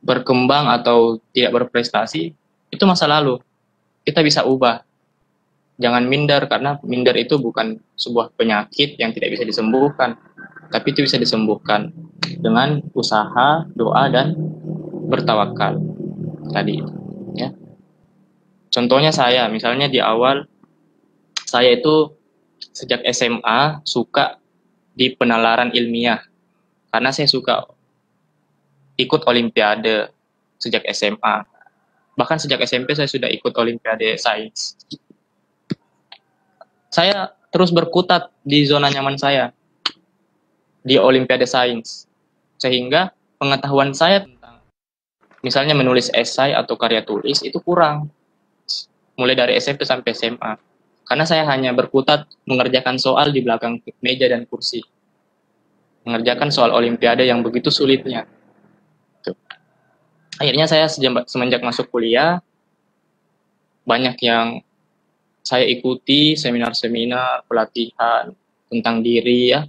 berkembang atau tidak berprestasi, itu masa lalu. Kita bisa ubah. Jangan minder, karena minder itu bukan sebuah penyakit yang tidak bisa disembuhkan, tapi itu bisa disembuhkan dengan usaha, doa, dan bertawakal. Tadi, ya. Contohnya saya, misalnya di awal, saya itu sejak SMA suka di penalaran ilmiah, karena saya suka ikut olimpiade sejak SMA. Bahkan sejak SMP saya sudah ikut olimpiade sains. Saya terus berkutat di zona nyaman saya, di olimpiade sains. Sehingga pengetahuan saya tentang, misalnya menulis esai atau karya tulis, itu kurang. Mulai dari SMP sampai SMA. Karena saya hanya berkutat mengerjakan soal di belakang meja dan kursi. Mengerjakan soal olimpiade yang begitu sulitnya. Akhirnya saya semenjak masuk kuliah, banyak yang saya ikuti, seminar-seminar, pelatihan tentang diri ya.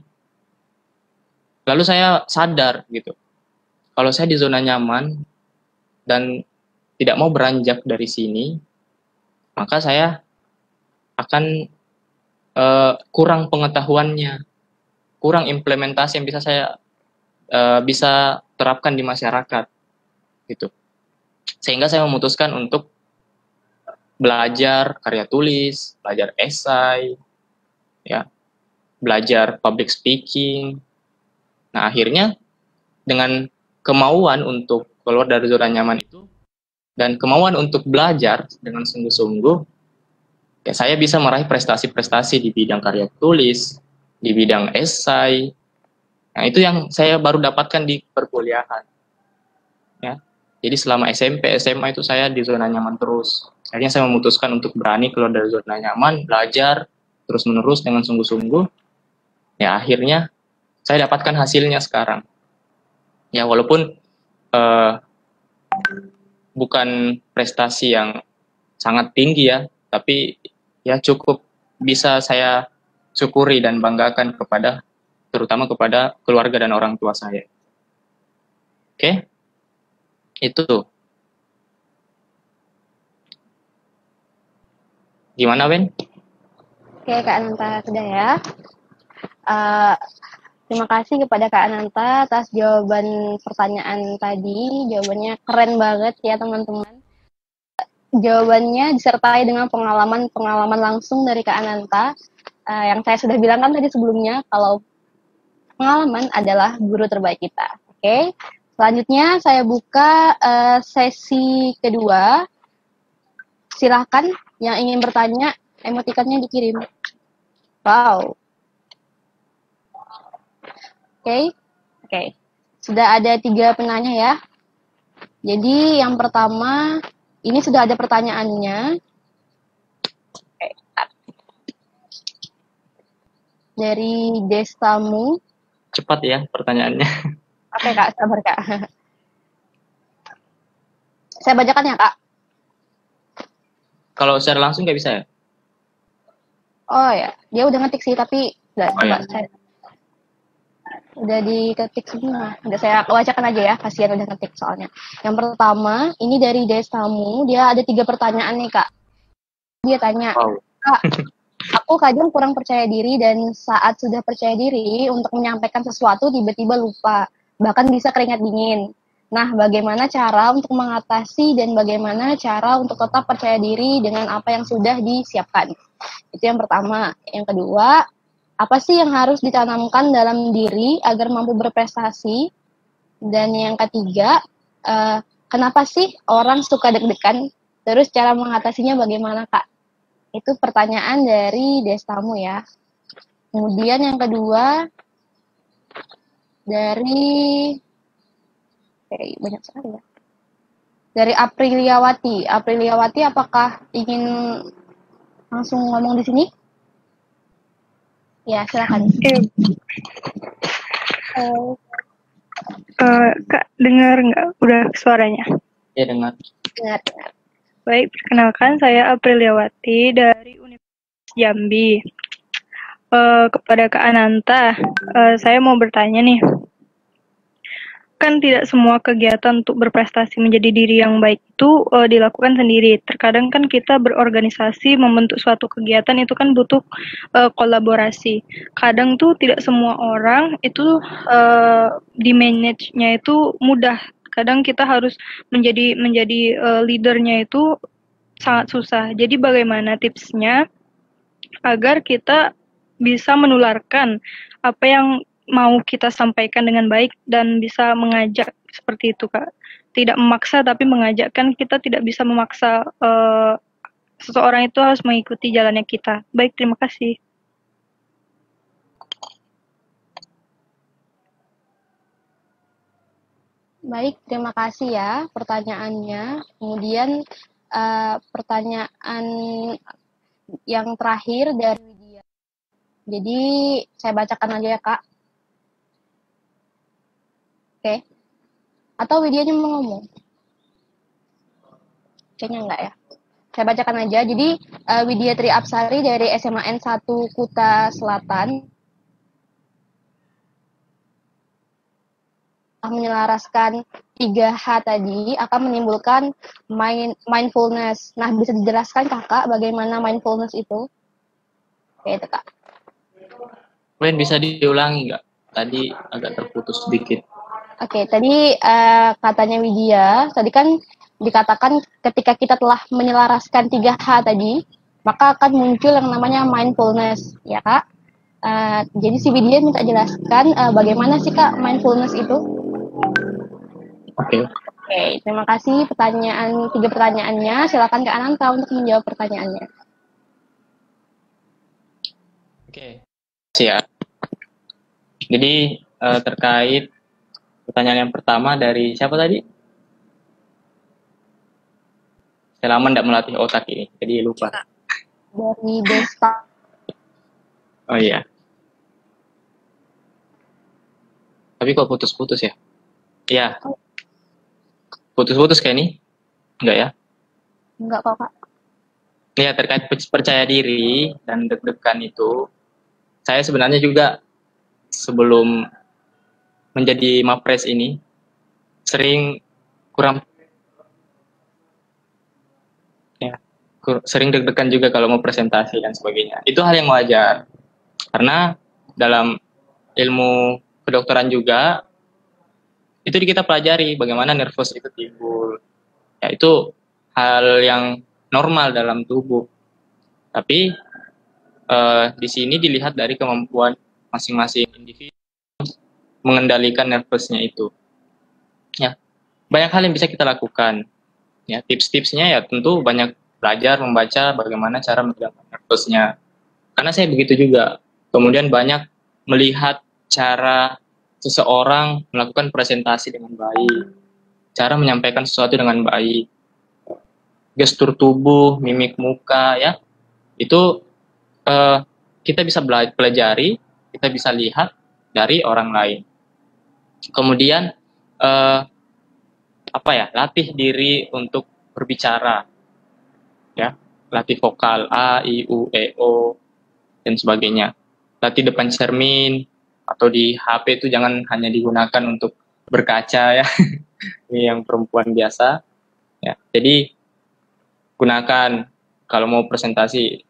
Lalu saya sadar gitu, kalau saya di zona nyaman dan tidak mau beranjak dari sini, maka saya akan kurang pengetahuannya, kurang implementasi yang bisa saya bisa terapkan di masyarakat, gitu. Sehingga saya memutuskan untuk belajar karya tulis, belajar esai, ya, belajar public speaking. Nah, akhirnya dengan kemauan untuk keluar dari zona nyaman itu dan kemauan untuk belajar dengan sungguh-sungguh, ya saya bisa meraih prestasi-prestasi di bidang karya tulis, di bidang esai. Nah, itu yang saya baru dapatkan di perkuliahan. Ya. Jadi selama SMP, SMA itu saya di zona nyaman terus. Akhirnya saya memutuskan untuk berani keluar dari zona nyaman, belajar terus-menerus dengan sungguh-sungguh. Ya, akhirnya saya dapatkan hasilnya sekarang. Ya, walaupun bukan prestasi yang sangat tinggi ya, tapi ya cukup bisa saya syukuri dan banggakan kepada, terutama kepada keluarga dan orang tua saya. Oke? Itu tuh. Gimana, Ben? Oke, Kak Ananta, sudah ya. Terima kasih kepada Kak Ananta atas jawaban pertanyaan tadi. Jawabannya keren banget ya, teman-teman. Jawabannya disertai dengan pengalaman langsung dari Kak Ananta. Yang saya sudah bilang kan tadi sebelumnya, kalau pengalaman adalah guru terbaik kita. Oke. Selanjutnya saya buka sesi kedua. Silahkan yang ingin bertanya, emotikonnya dikirim. Wow. Oke. Sudah ada 3 penanya ya. Jadi yang pertama, ini sudah ada pertanyaannya. Oke. Dari Destamu. Cepat ya pertanyaannya. Oke Kak, sabar Kak. Saya bacakan ya Kak. Kalau secara langsung nggak bisa ya? Oh ya, dia udah ngetik sih, tapi nggak Oh coba ya. saya. Udah diketik semua. Udah saya bacakan aja ya, kasihan udah ngetik soalnya. Yang pertama, ini dari Destamu, dia ada 3 pertanyaan nih, Kak. Dia tanya, Wow. Kak, aku kadang kurang percaya diri dan saat sudah percaya diri untuk menyampaikan sesuatu tiba-tiba lupa, bahkan bisa keringat dingin. Nah, bagaimana cara untuk mengatasi dan bagaimana cara untuk tetap percaya diri dengan apa yang sudah disiapkan? Itu yang pertama. Yang kedua, apa sih yang harus ditanamkan dalam diri agar mampu berprestasi? Dan yang ketiga, kenapa sih orang suka deg-degan? Terus cara mengatasinya bagaimana, Kak? Itu pertanyaan dari Destamu ya. Kemudian yang kedua, dari banyak sekali ya. Dari Apriliawati. Apriliawati, apakah ingin langsung ngomong di sini? Ya, silakan. Kak, dengar nggak udah suaranya? Ya, dengar. Dengar. Baik, perkenalkan saya Apriliawati dari Universitas Jambi. Kepada Kak Ananta, saya mau bertanya nih. Kan tidak semua kegiatan untuk berprestasi menjadi diri yang baik itu dilakukan sendiri. Terkadang kan kita berorganisasi, membentuk suatu kegiatan itu kan butuh kolaborasi. Kadang tuh tidak semua orang itu di manage-nya itu mudah. Kadang kita harus menjadi leadernya itu sangat susah. Jadi bagaimana tipsnya agar kita bisa menularkan apa yang mau kita sampaikan dengan baik dan bisa mengajak seperti itu, Kak. Tidak memaksa tapi mengajak, kan kita tidak bisa memaksa seseorang itu harus mengikuti jalannya kita. Baik, terima kasih. Baik, terima kasih ya pertanyaannya. Kemudian pertanyaan yang terakhir dari Widya. Jadi saya bacakan aja ya, Kak. Oke. Atau Widyanya mau ngomong? Kayaknya enggak ya. Saya bacakan aja. Jadi Widya Tri Apsari dari SMAN 1 Kuta Selatan menyelaraskan 3H tadi akan menimbulkan mindfulness. Nah, bisa dijelaskan Kakak bagaimana mindfulness itu? Oke, itu Kak. Mungkin bisa diulangi nggak? Tadi agak terputus sedikit. Oke, tadi katanya Widya, tadi kan dikatakan ketika kita telah menyelaraskan 3H tadi, maka akan muncul yang namanya mindfulness, ya Kak? Jadi si Widya minta jelaskan bagaimana sih Kak mindfulness itu? Oke. Oke, terima kasih 3 pertanyaannya. Silakan Kak Ananta untuk menjawab pertanyaannya. Oke. Ya. Jadi terkait pertanyaan yang pertama dari siapa tadi? Saya lama tidak melatih otak ini, jadi lupa. Dari Desta. Oh iya. Tapi kok putus-putus ya? Iya. Putus-putus kayak ini? Enggak ya? Enggak kok Kak. Ya, terkait percaya diri dan deg-degan itu, saya sebenarnya juga sebelum menjadi Mapres ini sering sering deg-degan juga kalau mau presentasi dan sebagainya. Itu hal yang wajar. Karena dalam ilmu kedokteran juga itu kita pelajari bagaimana nervous itu timbul. Ya, itu hal yang normal dalam tubuh. Tapi di sini dilihat dari kemampuan masing-masing individu mengendalikan nervousnya itu. Ya, banyak hal yang bisa kita lakukan. Ya, tips-tipsnya ya tentu banyak belajar membaca bagaimana cara mengendalikan nervousnya. Karena saya begitu juga. Kemudian banyak melihat cara seseorang melakukan presentasi dengan baik, cara menyampaikan sesuatu dengan baik, gestur tubuh, mimik muka, ya itu kita bisa pelajari, kita bisa lihat dari orang lain. Kemudian latih diri untuk berbicara, ya, latih vokal A, I, U, E, O, dan sebagainya. Latih depan cermin atau di HP itu jangan hanya digunakan untuk berkaca ya. Ini yang perempuan biasa ya. Jadi gunakan kalau mau presentasi.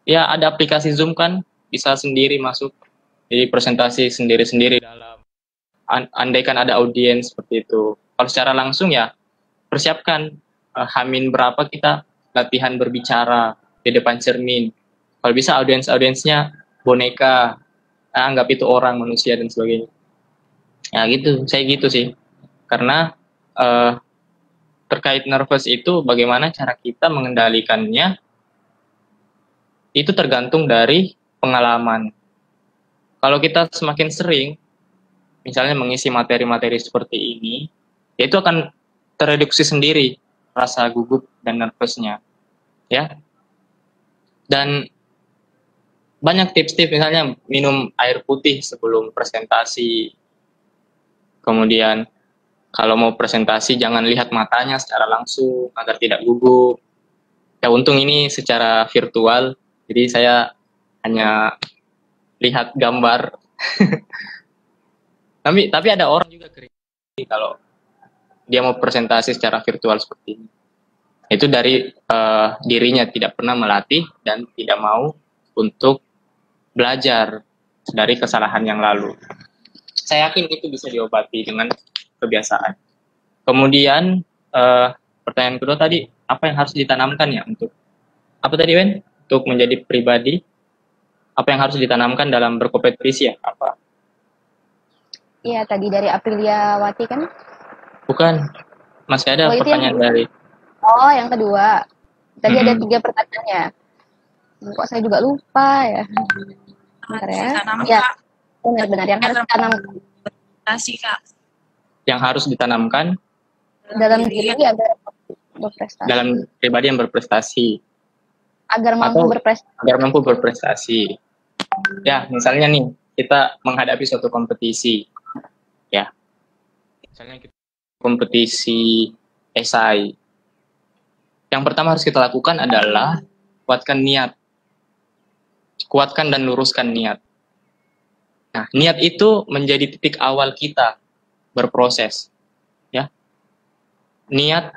Ya ada aplikasi Zoom kan, bisa sendiri masuk. Jadi presentasi sendiri-sendiri dalam andaikan ada audiens seperti itu. Kalau secara langsung ya persiapkan hamin berapa kita latihan berbicara di depan cermin. Kalau bisa audiensnya boneka, anggap itu orang, manusia dan sebagainya. Ya gitu, saya gitu sih. Karena terkait nervous itu bagaimana cara kita mengendalikannya itu tergantung dari pengalaman. Kalau kita semakin sering misalnya mengisi materi-materi seperti ini, ya itu akan tereduksi sendiri rasa gugup dan nervousnya, ya. Dan banyak tips-tips, misalnya minum air putih sebelum presentasi. Kemudian kalau mau presentasi jangan lihat matanya secara langsung agar tidak gugup. Ya untung ini secara virtual, jadi saya hanya lihat gambar. Tapi ada orang juga kritik kalau dia mau presentasi secara virtual seperti ini. Itu dari dirinya tidak pernah melatih dan tidak mau untuk belajar dari kesalahan yang lalu. Saya yakin itu bisa diobati dengan kebiasaan. Kemudian pertanyaan kedua tadi, apa yang harus ditanamkan ya untuk apa tadi Wen? Untuk menjadi pribadi, apa yang harus ditanamkan dalam berkompetisi ya? Apa? Iya, tadi dari Aprilia Wati kan? Bukan, masih ada pertanyaan dari. Oh, yang kedua. Tadi ada 3 pertanyaannya. Kok saya juga lupa ya? Bentar ya. Ya, benar-benar yang harus ditanamkan. Yang harus ditanamkan dalam diri agar berprestasi. Dalam pribadi yang berprestasi. Agar mampu berprestasi. Agar mampu berprestasi. Ya, misalnya nih, kita menghadapi suatu kompetisi. Ya. Misalnya kita kompetisi esai. Yang pertama harus kita lakukan adalah kuatkan niat. Kuatkan dan luruskan niat. Nah, niat itu menjadi titik awal kita berproses. Ya. Niat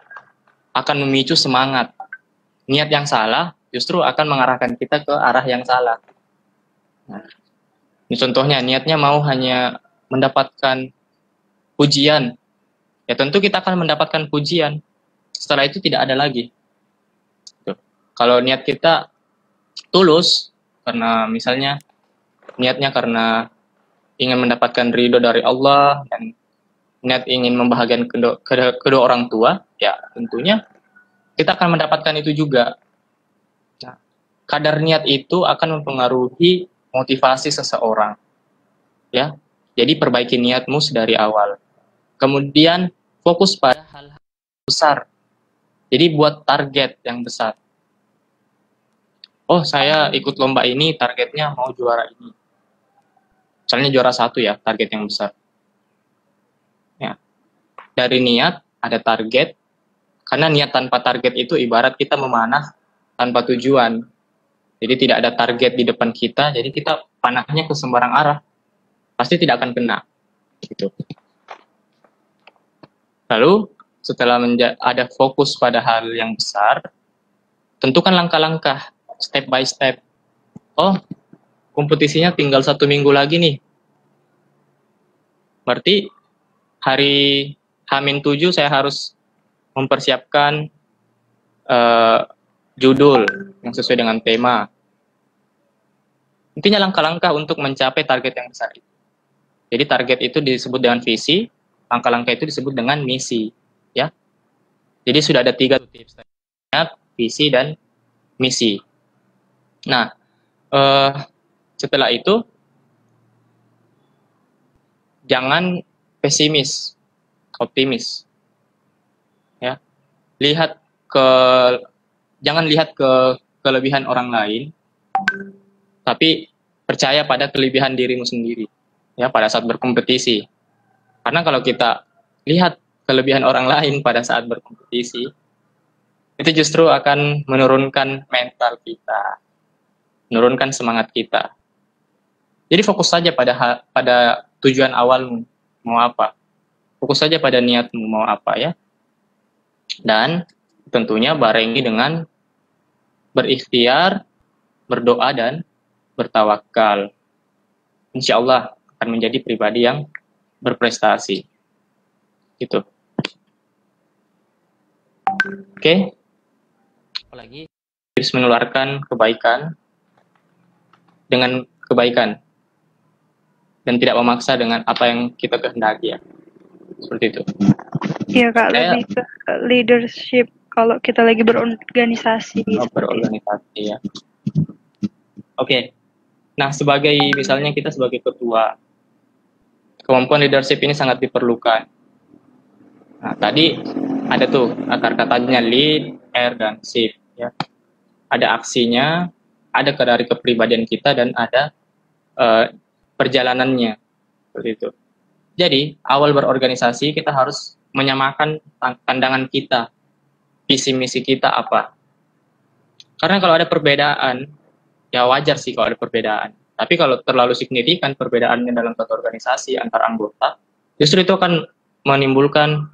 akan memicu semangat. Niat yang salah justru akan mengarahkan kita ke arah yang salah. Nah, ini contohnya, niatnya mau hanya mendapatkan pujian. Ya tentu kita akan mendapatkan pujian. Setelah itu tidak ada lagi. Tuh. Kalau niat kita tulus, karena misalnya niatnya karena ingin mendapatkan ridho dari Allah dan niat ingin membahagiakan kedua orang tua, ya tentunya kita akan mendapatkan itu juga. Nah, kadar niat itu akan mempengaruhi motivasi seseorang. Ya, jadi perbaiki niatmu dari awal. Kemudian fokus pada hal-hal besar. Jadi buat target yang besar. Oh, saya ikut lomba ini, targetnya mau juara ini. Misalnya juara 1 ya, target yang besar. Ya. Dari niat ada target. Karena niat tanpa target itu ibarat kita memanah tanpa tujuan. Jadi tidak ada target di depan kita, jadi kita panahnya ke sembarang arah. Pasti tidak akan kena. Gitu. Lalu setelah ada fokus pada hal yang besar, tentukan langkah-langkah, step by step. Oh, kompetisinya tinggal 1 minggu lagi nih. Berarti hari H-7 saya harus mempersiapkan judul yang sesuai dengan tema. Intinya langkah-langkah untuk mencapai target yang besar itu. Jadi target itu disebut dengan visi, langkah-langkah itu disebut dengan misi, ya. Jadi sudah ada 3 tips, visi dan misi. Nah, setelah itu jangan pesimis, optimis, ya. Jangan lihat ke kelebihan orang lain, tapi percaya pada kelebihan dirimu sendiri, ya, pada saat berkompetisi. Karena kalau kita lihat kelebihan orang lain pada saat berkompetisi, itu justru akan menurunkan mental kita. menurunkan semangat kita. Jadi fokus saja pada tujuan awalmu mau apa. Fokus saja pada niatmu mau apa ya. Dan tentunya barengi dengan berikhtiar, berdoa dan bertawakal. Insya Allah akan menjadi pribadi yang berprestasi. Gitu. Oke. Apalagi terus menularkan kebaikan dengan kebaikan dan tidak memaksa dengan apa yang kita kehendaki ya. Seperti itu. Iya Kak, lebih ke leadership kalau kita lagi berorganisasi. Berorganisasi ya. Oke. Nah, misalnya kita sebagai ketua, kemampuan leadership ini sangat diperlukan. Nah, tadi ada tuh akar katanya lead, R, dan shift ya. Ada aksinya, ada dari kepribadian kita, dan ada perjalanannya. Seperti itu. Jadi, awal berorganisasi kita harus menyamakan pandangan kita, visi misi kita apa. Karena kalau ada perbedaan, ya wajar sih kalau ada perbedaan. Tapi kalau terlalu signifikan perbedaannya dalam satu organisasi antar anggota, justru itu akan menimbulkan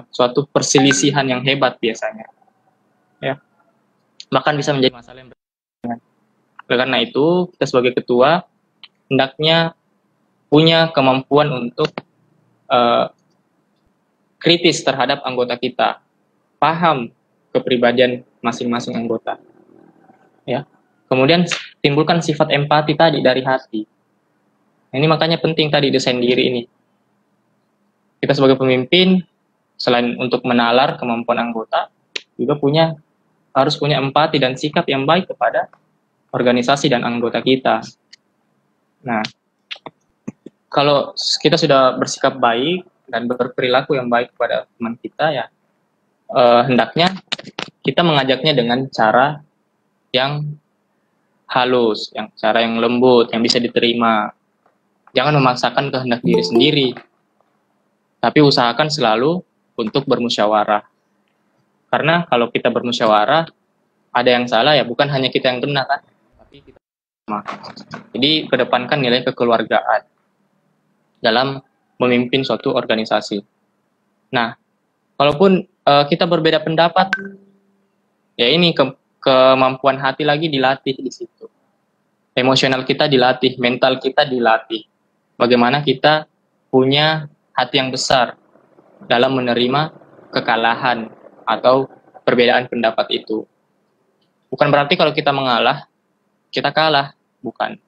suatu perselisihan yang hebat biasanya. Ya. Bahkan bisa menjadi masalah yang berat. Karena itu, kita sebagai ketua hendaknya punya kemampuan untuk kritis terhadap anggota kita, paham kepribadian masing-masing anggota, ya. Kemudian timbulkan sifat empati tadi dari hati. Ini makanya penting tadi desain diri ini. Kita sebagai pemimpin selain untuk menalar kemampuan anggota, juga harus punya empati dan sikap yang baik kepada organisasi dan anggota kita. Nah, kalau kita sudah bersikap baik dan berperilaku yang baik kepada teman kita ya, hendaknya kita mengajaknya dengan cara yang halus, cara yang lembut, yang bisa diterima. Jangan memaksakan kehendak diri sendiri, tapi usahakan selalu untuk bermusyawarah. Karena kalau kita bermusyawarah, ada yang salah ya bukan hanya kita yang kena kan, tapi kita sama. Jadi kedepankan nilai kekeluargaan dalam memimpin suatu organisasi. Nah, kalaupun kita berbeda pendapat, ya ini kemampuan hati lagi dilatih di situ. Emosional kita dilatih, mental kita dilatih. Bagaimana kita punya hati yang besar dalam menerima kekalahan atau perbedaan pendapat itu. Bukan berarti kalau kita mengalah, kita kalah, bukan.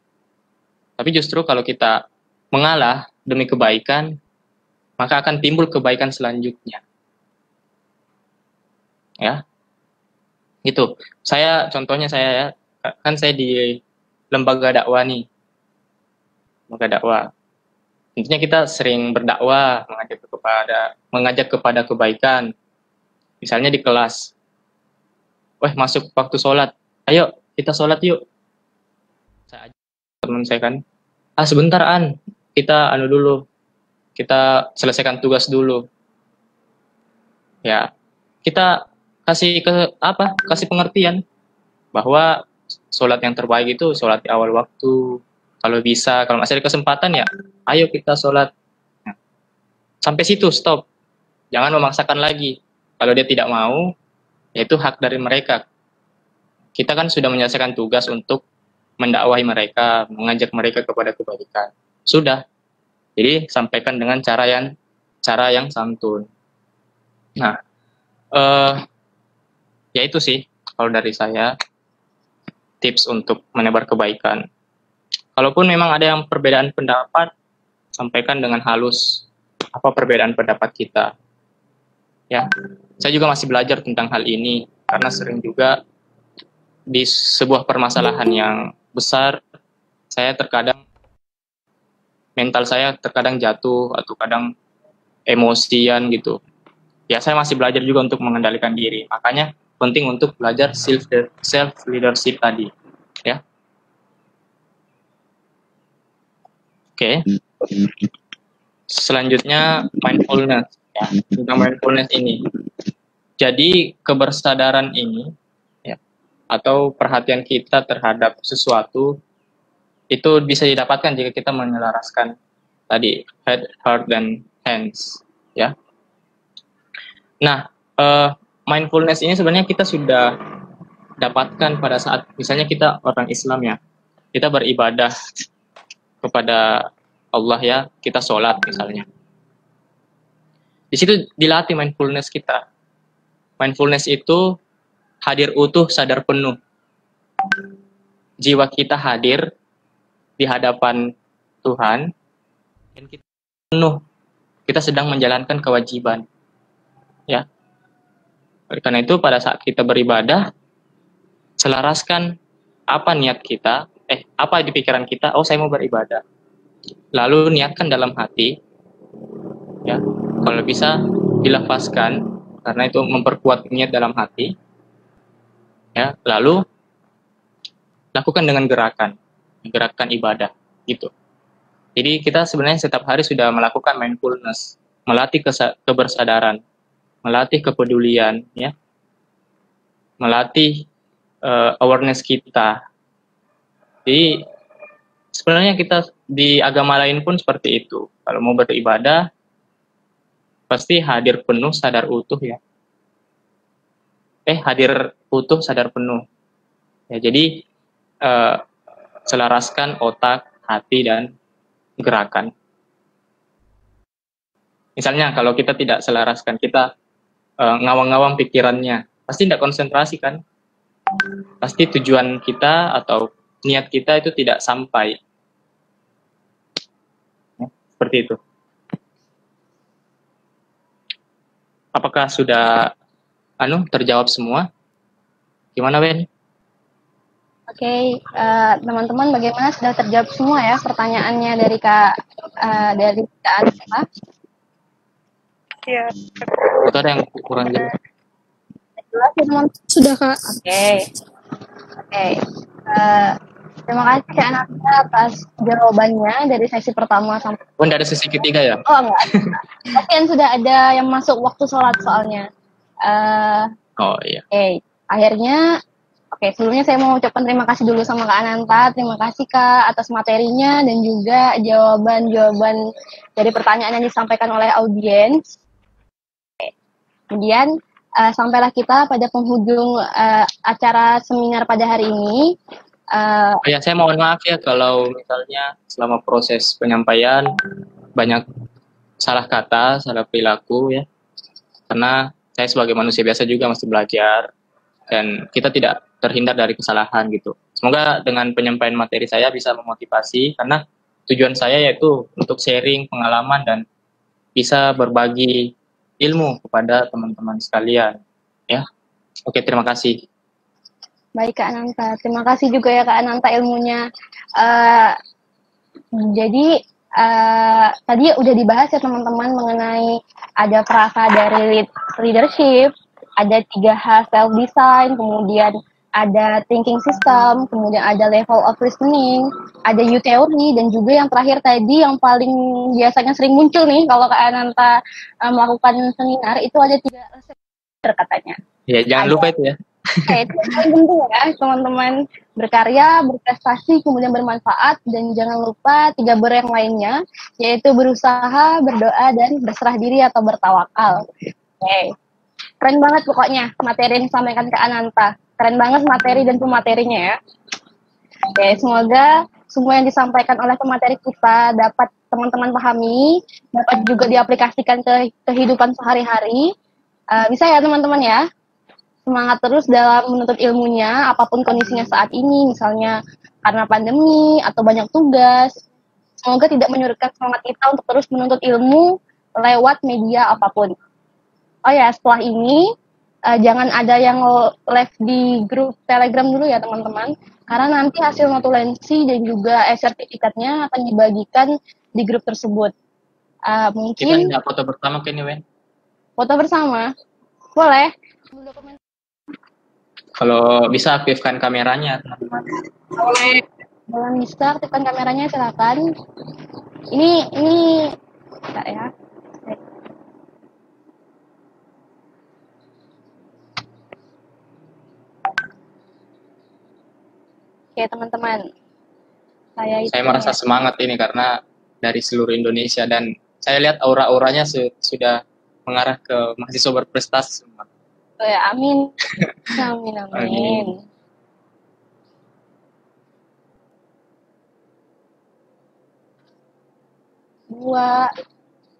Tapi justru kalau kita mengalah demi kebaikan, maka akan timbul kebaikan selanjutnya. Ya. Gitu. Contohnya saya ya, kan saya di lembaga dakwah nih. Lembaga dakwah. Tentunya kita sering berdakwah, mengajak kepada kebaikan. Misalnya di kelas. Masuk waktu sholat. Ayo, kita sholat yuk. Saya ajak teman saya kan. Sebentar kita dulu, kita selesaikan tugas dulu. Ya, kita kasih pengertian bahwa sholat yang terbaik itu sholat di awal waktu. Kalau bisa, kalau masih ada kesempatan ya, ayo kita sholat. Nah, sampai situ stop. Jangan memaksakan lagi. Kalau dia tidak mau, ya itu hak dari mereka. Kita kan sudah menyelesaikan tugas untuk mendakwahi mereka, mengajak mereka kepada kebaikan. Sudah. Jadi sampaikan dengan cara yang santun. Nah, ya itu sih kalau dari saya tips untuk menebar kebaikan. Kalaupun memang ada yang perbedaan pendapat, sampaikan dengan halus apa perbedaan pendapat kita. Ya, saya juga masih belajar tentang hal ini karena sering juga di sebuah permasalahan yang besar, mental saya terkadang jatuh atau kadang emosian gitu. Ya, saya masih belajar juga untuk mengendalikan diri. Makanya penting untuk belajar self leadership tadi, ya. Oke. Selanjutnya mindfulness, ya, tentang mindfulness ini. Jadi kebersadaran ini, ya, atau perhatian kita terhadap sesuatu itu bisa didapatkan jika kita menyelaraskan tadi head, heart, dan hands, ya. Nah, mindfulness ini sebenarnya kita sudah dapatkan pada saat misalnya kita orang Islam ya, kita beribadah kepada Allah ya, kita sholat misalnya. Di situ dilatih mindfulness kita. Mindfulness itu hadir utuh, sadar penuh. Jiwa kita hadir di hadapan Tuhan, dan kita penuh. Kita sedang menjalankan kewajiban. Ya. Oleh karena itu, pada saat kita beribadah, selaraskan apa niat kita, apa di pikiran kita, oh saya mau beribadah. Lalu niatkan dalam hati, ya. Kalau bisa dilafazkan, karena itu memperkuat niat dalam hati. Ya, lalu lakukan dengan gerakan ibadah gitu. Jadi kita sebenarnya setiap hari sudah melakukan mindfulness, melatih kebersadaran, melatih kepedulian, ya, melatih awareness kita. Jadi sebenarnya kita di agama lain pun seperti itu. Kalau mau beribadah pasti hadir penuh, sadar utuh ya. Hadir utuh, sadar penuh. Ya, jadi selaraskan otak, hati, dan gerakan. Misalnya kalau kita tidak selaraskan, kita ngawang-ngawang pikirannya, pasti tidak konsentrasi kan? Pasti tujuan kita atau niat kita itu tidak sampai. Ya, seperti itu. Apakah sudah terjawab semua? Gimana, Ben? Oke, teman-teman, bagaimana sudah terjawab semua ya pertanyaannya dari Kak Anissa? Ya. Itu ada yang kurang jelas. Jelas ya teman? Sudah, Kak. Oke. Terima kasih Kak Anissa atas jawabannya dari sesi pertama sampai. Dari sesi ketiga ya? Oh enggak. Tapi yang sudah ada yang masuk waktu sholat soalnya. Oh iya. Akhirnya. Oke, sebelumnya saya mau ucapkan terima kasih dulu sama Kak Ananta. Terima kasih Kak atas materinya dan juga jawaban-jawaban dari pertanyaan yang disampaikan oleh audiens. Kemudian sampailah kita pada penghujung acara seminar pada hari ini. Saya mohon maaf ya kalau misalnya selama proses penyampaian banyak salah kata, salah perilaku ya. Karena saya sebagai manusia biasa juga masih belajar dan kita tidak terhindar dari kesalahan gitu. Semoga dengan penyampaian materi saya bisa memotivasi karena tujuan saya yaitu untuk sharing pengalaman dan bisa berbagi ilmu kepada teman-teman sekalian ya. Oke, terima kasih. Baik Kak Ananta, terima kasih juga ya Kak Ananta ilmunya. Jadi tadi udah dibahas ya teman-teman mengenai ada frasa dari leadership, ada 3H self design, kemudian ada thinking system, kemudian ada level of listening, ada U theory, dan juga yang terakhir tadi yang paling biasanya sering muncul nih kalau Kak Ananta melakukan seminar itu ada 3 resep katanya. Ya, jangan lupa itu ya. Itu paling penting ya teman-teman, berkarya, berprestasi, kemudian bermanfaat, dan jangan lupa 3 ber yang lainnya, yaitu berusaha, berdoa, dan berserah diri atau bertawakal. Keren banget pokoknya materi yang disampaikan Kak Ananta. Keren banget materi dan pematerinya ya. Semoga semua yang disampaikan oleh pemateri kita dapat teman-teman pahami, dapat juga diaplikasikan ke kehidupan sehari-hari. Bisa ya teman-teman ya. Semangat terus dalam menuntut ilmunya, apapun kondisinya saat ini, misalnya karena pandemi atau banyak tugas. Semoga tidak menyurutkan semangat kita untuk terus menuntut ilmu lewat media apapun. Oh ya, setelah ini jangan ada yang live di grup Telegram dulu ya teman-teman, karena nanti hasil notulensi dan juga sertifikatnya akan dibagikan di grup tersebut. Mungkin kita foto bersama kan ya, Wen? Foto bersama? Boleh. Kalau bisa aktifkan kameranya, teman-teman. Boleh. Kalau bisa aktifkan kameranya, silakan. Ini bentar ya. Oke, teman-teman. Saya merasa semangat ini karena dari seluruh Indonesia dan saya lihat aura-auranya sudah mengarah ke mahasiswa berprestasi semua. Ya, amin. Amin, amin. Amin. Dua,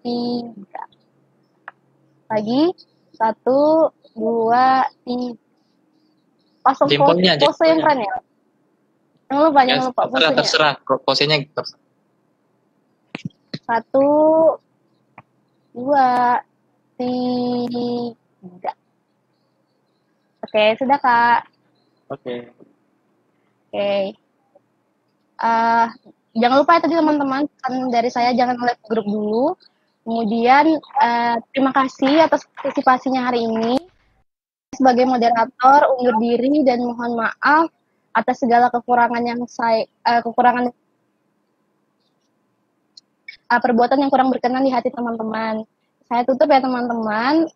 tiga. Lagi. 1, 2, 3. Pasang Jempolnya, pose yang keren ya. Jangan lupa, Ya, jangan lupa posenya. terserah posenya. 1, 2, 3. Oke, sudah Kak. Oke. Oke. Jangan lupa ya tadi teman-teman, kan dari saya jangan like grup dulu. Kemudian terima kasih atas partisipasinya hari ini. Sebagai moderator undur diri dan mohon maaf atas segala kekurangan yang perbuatan yang kurang berkenan di hati teman-teman. Saya tutup ya teman-teman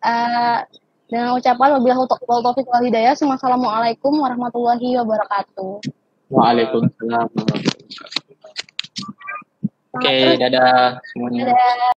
dengan ucapan wabillahi taufiq wal hidayah. Wassalamualaikum warahmatullahi wabarakatuh. Waalaikumsalam. Oke, dadah semuanya. Dadah.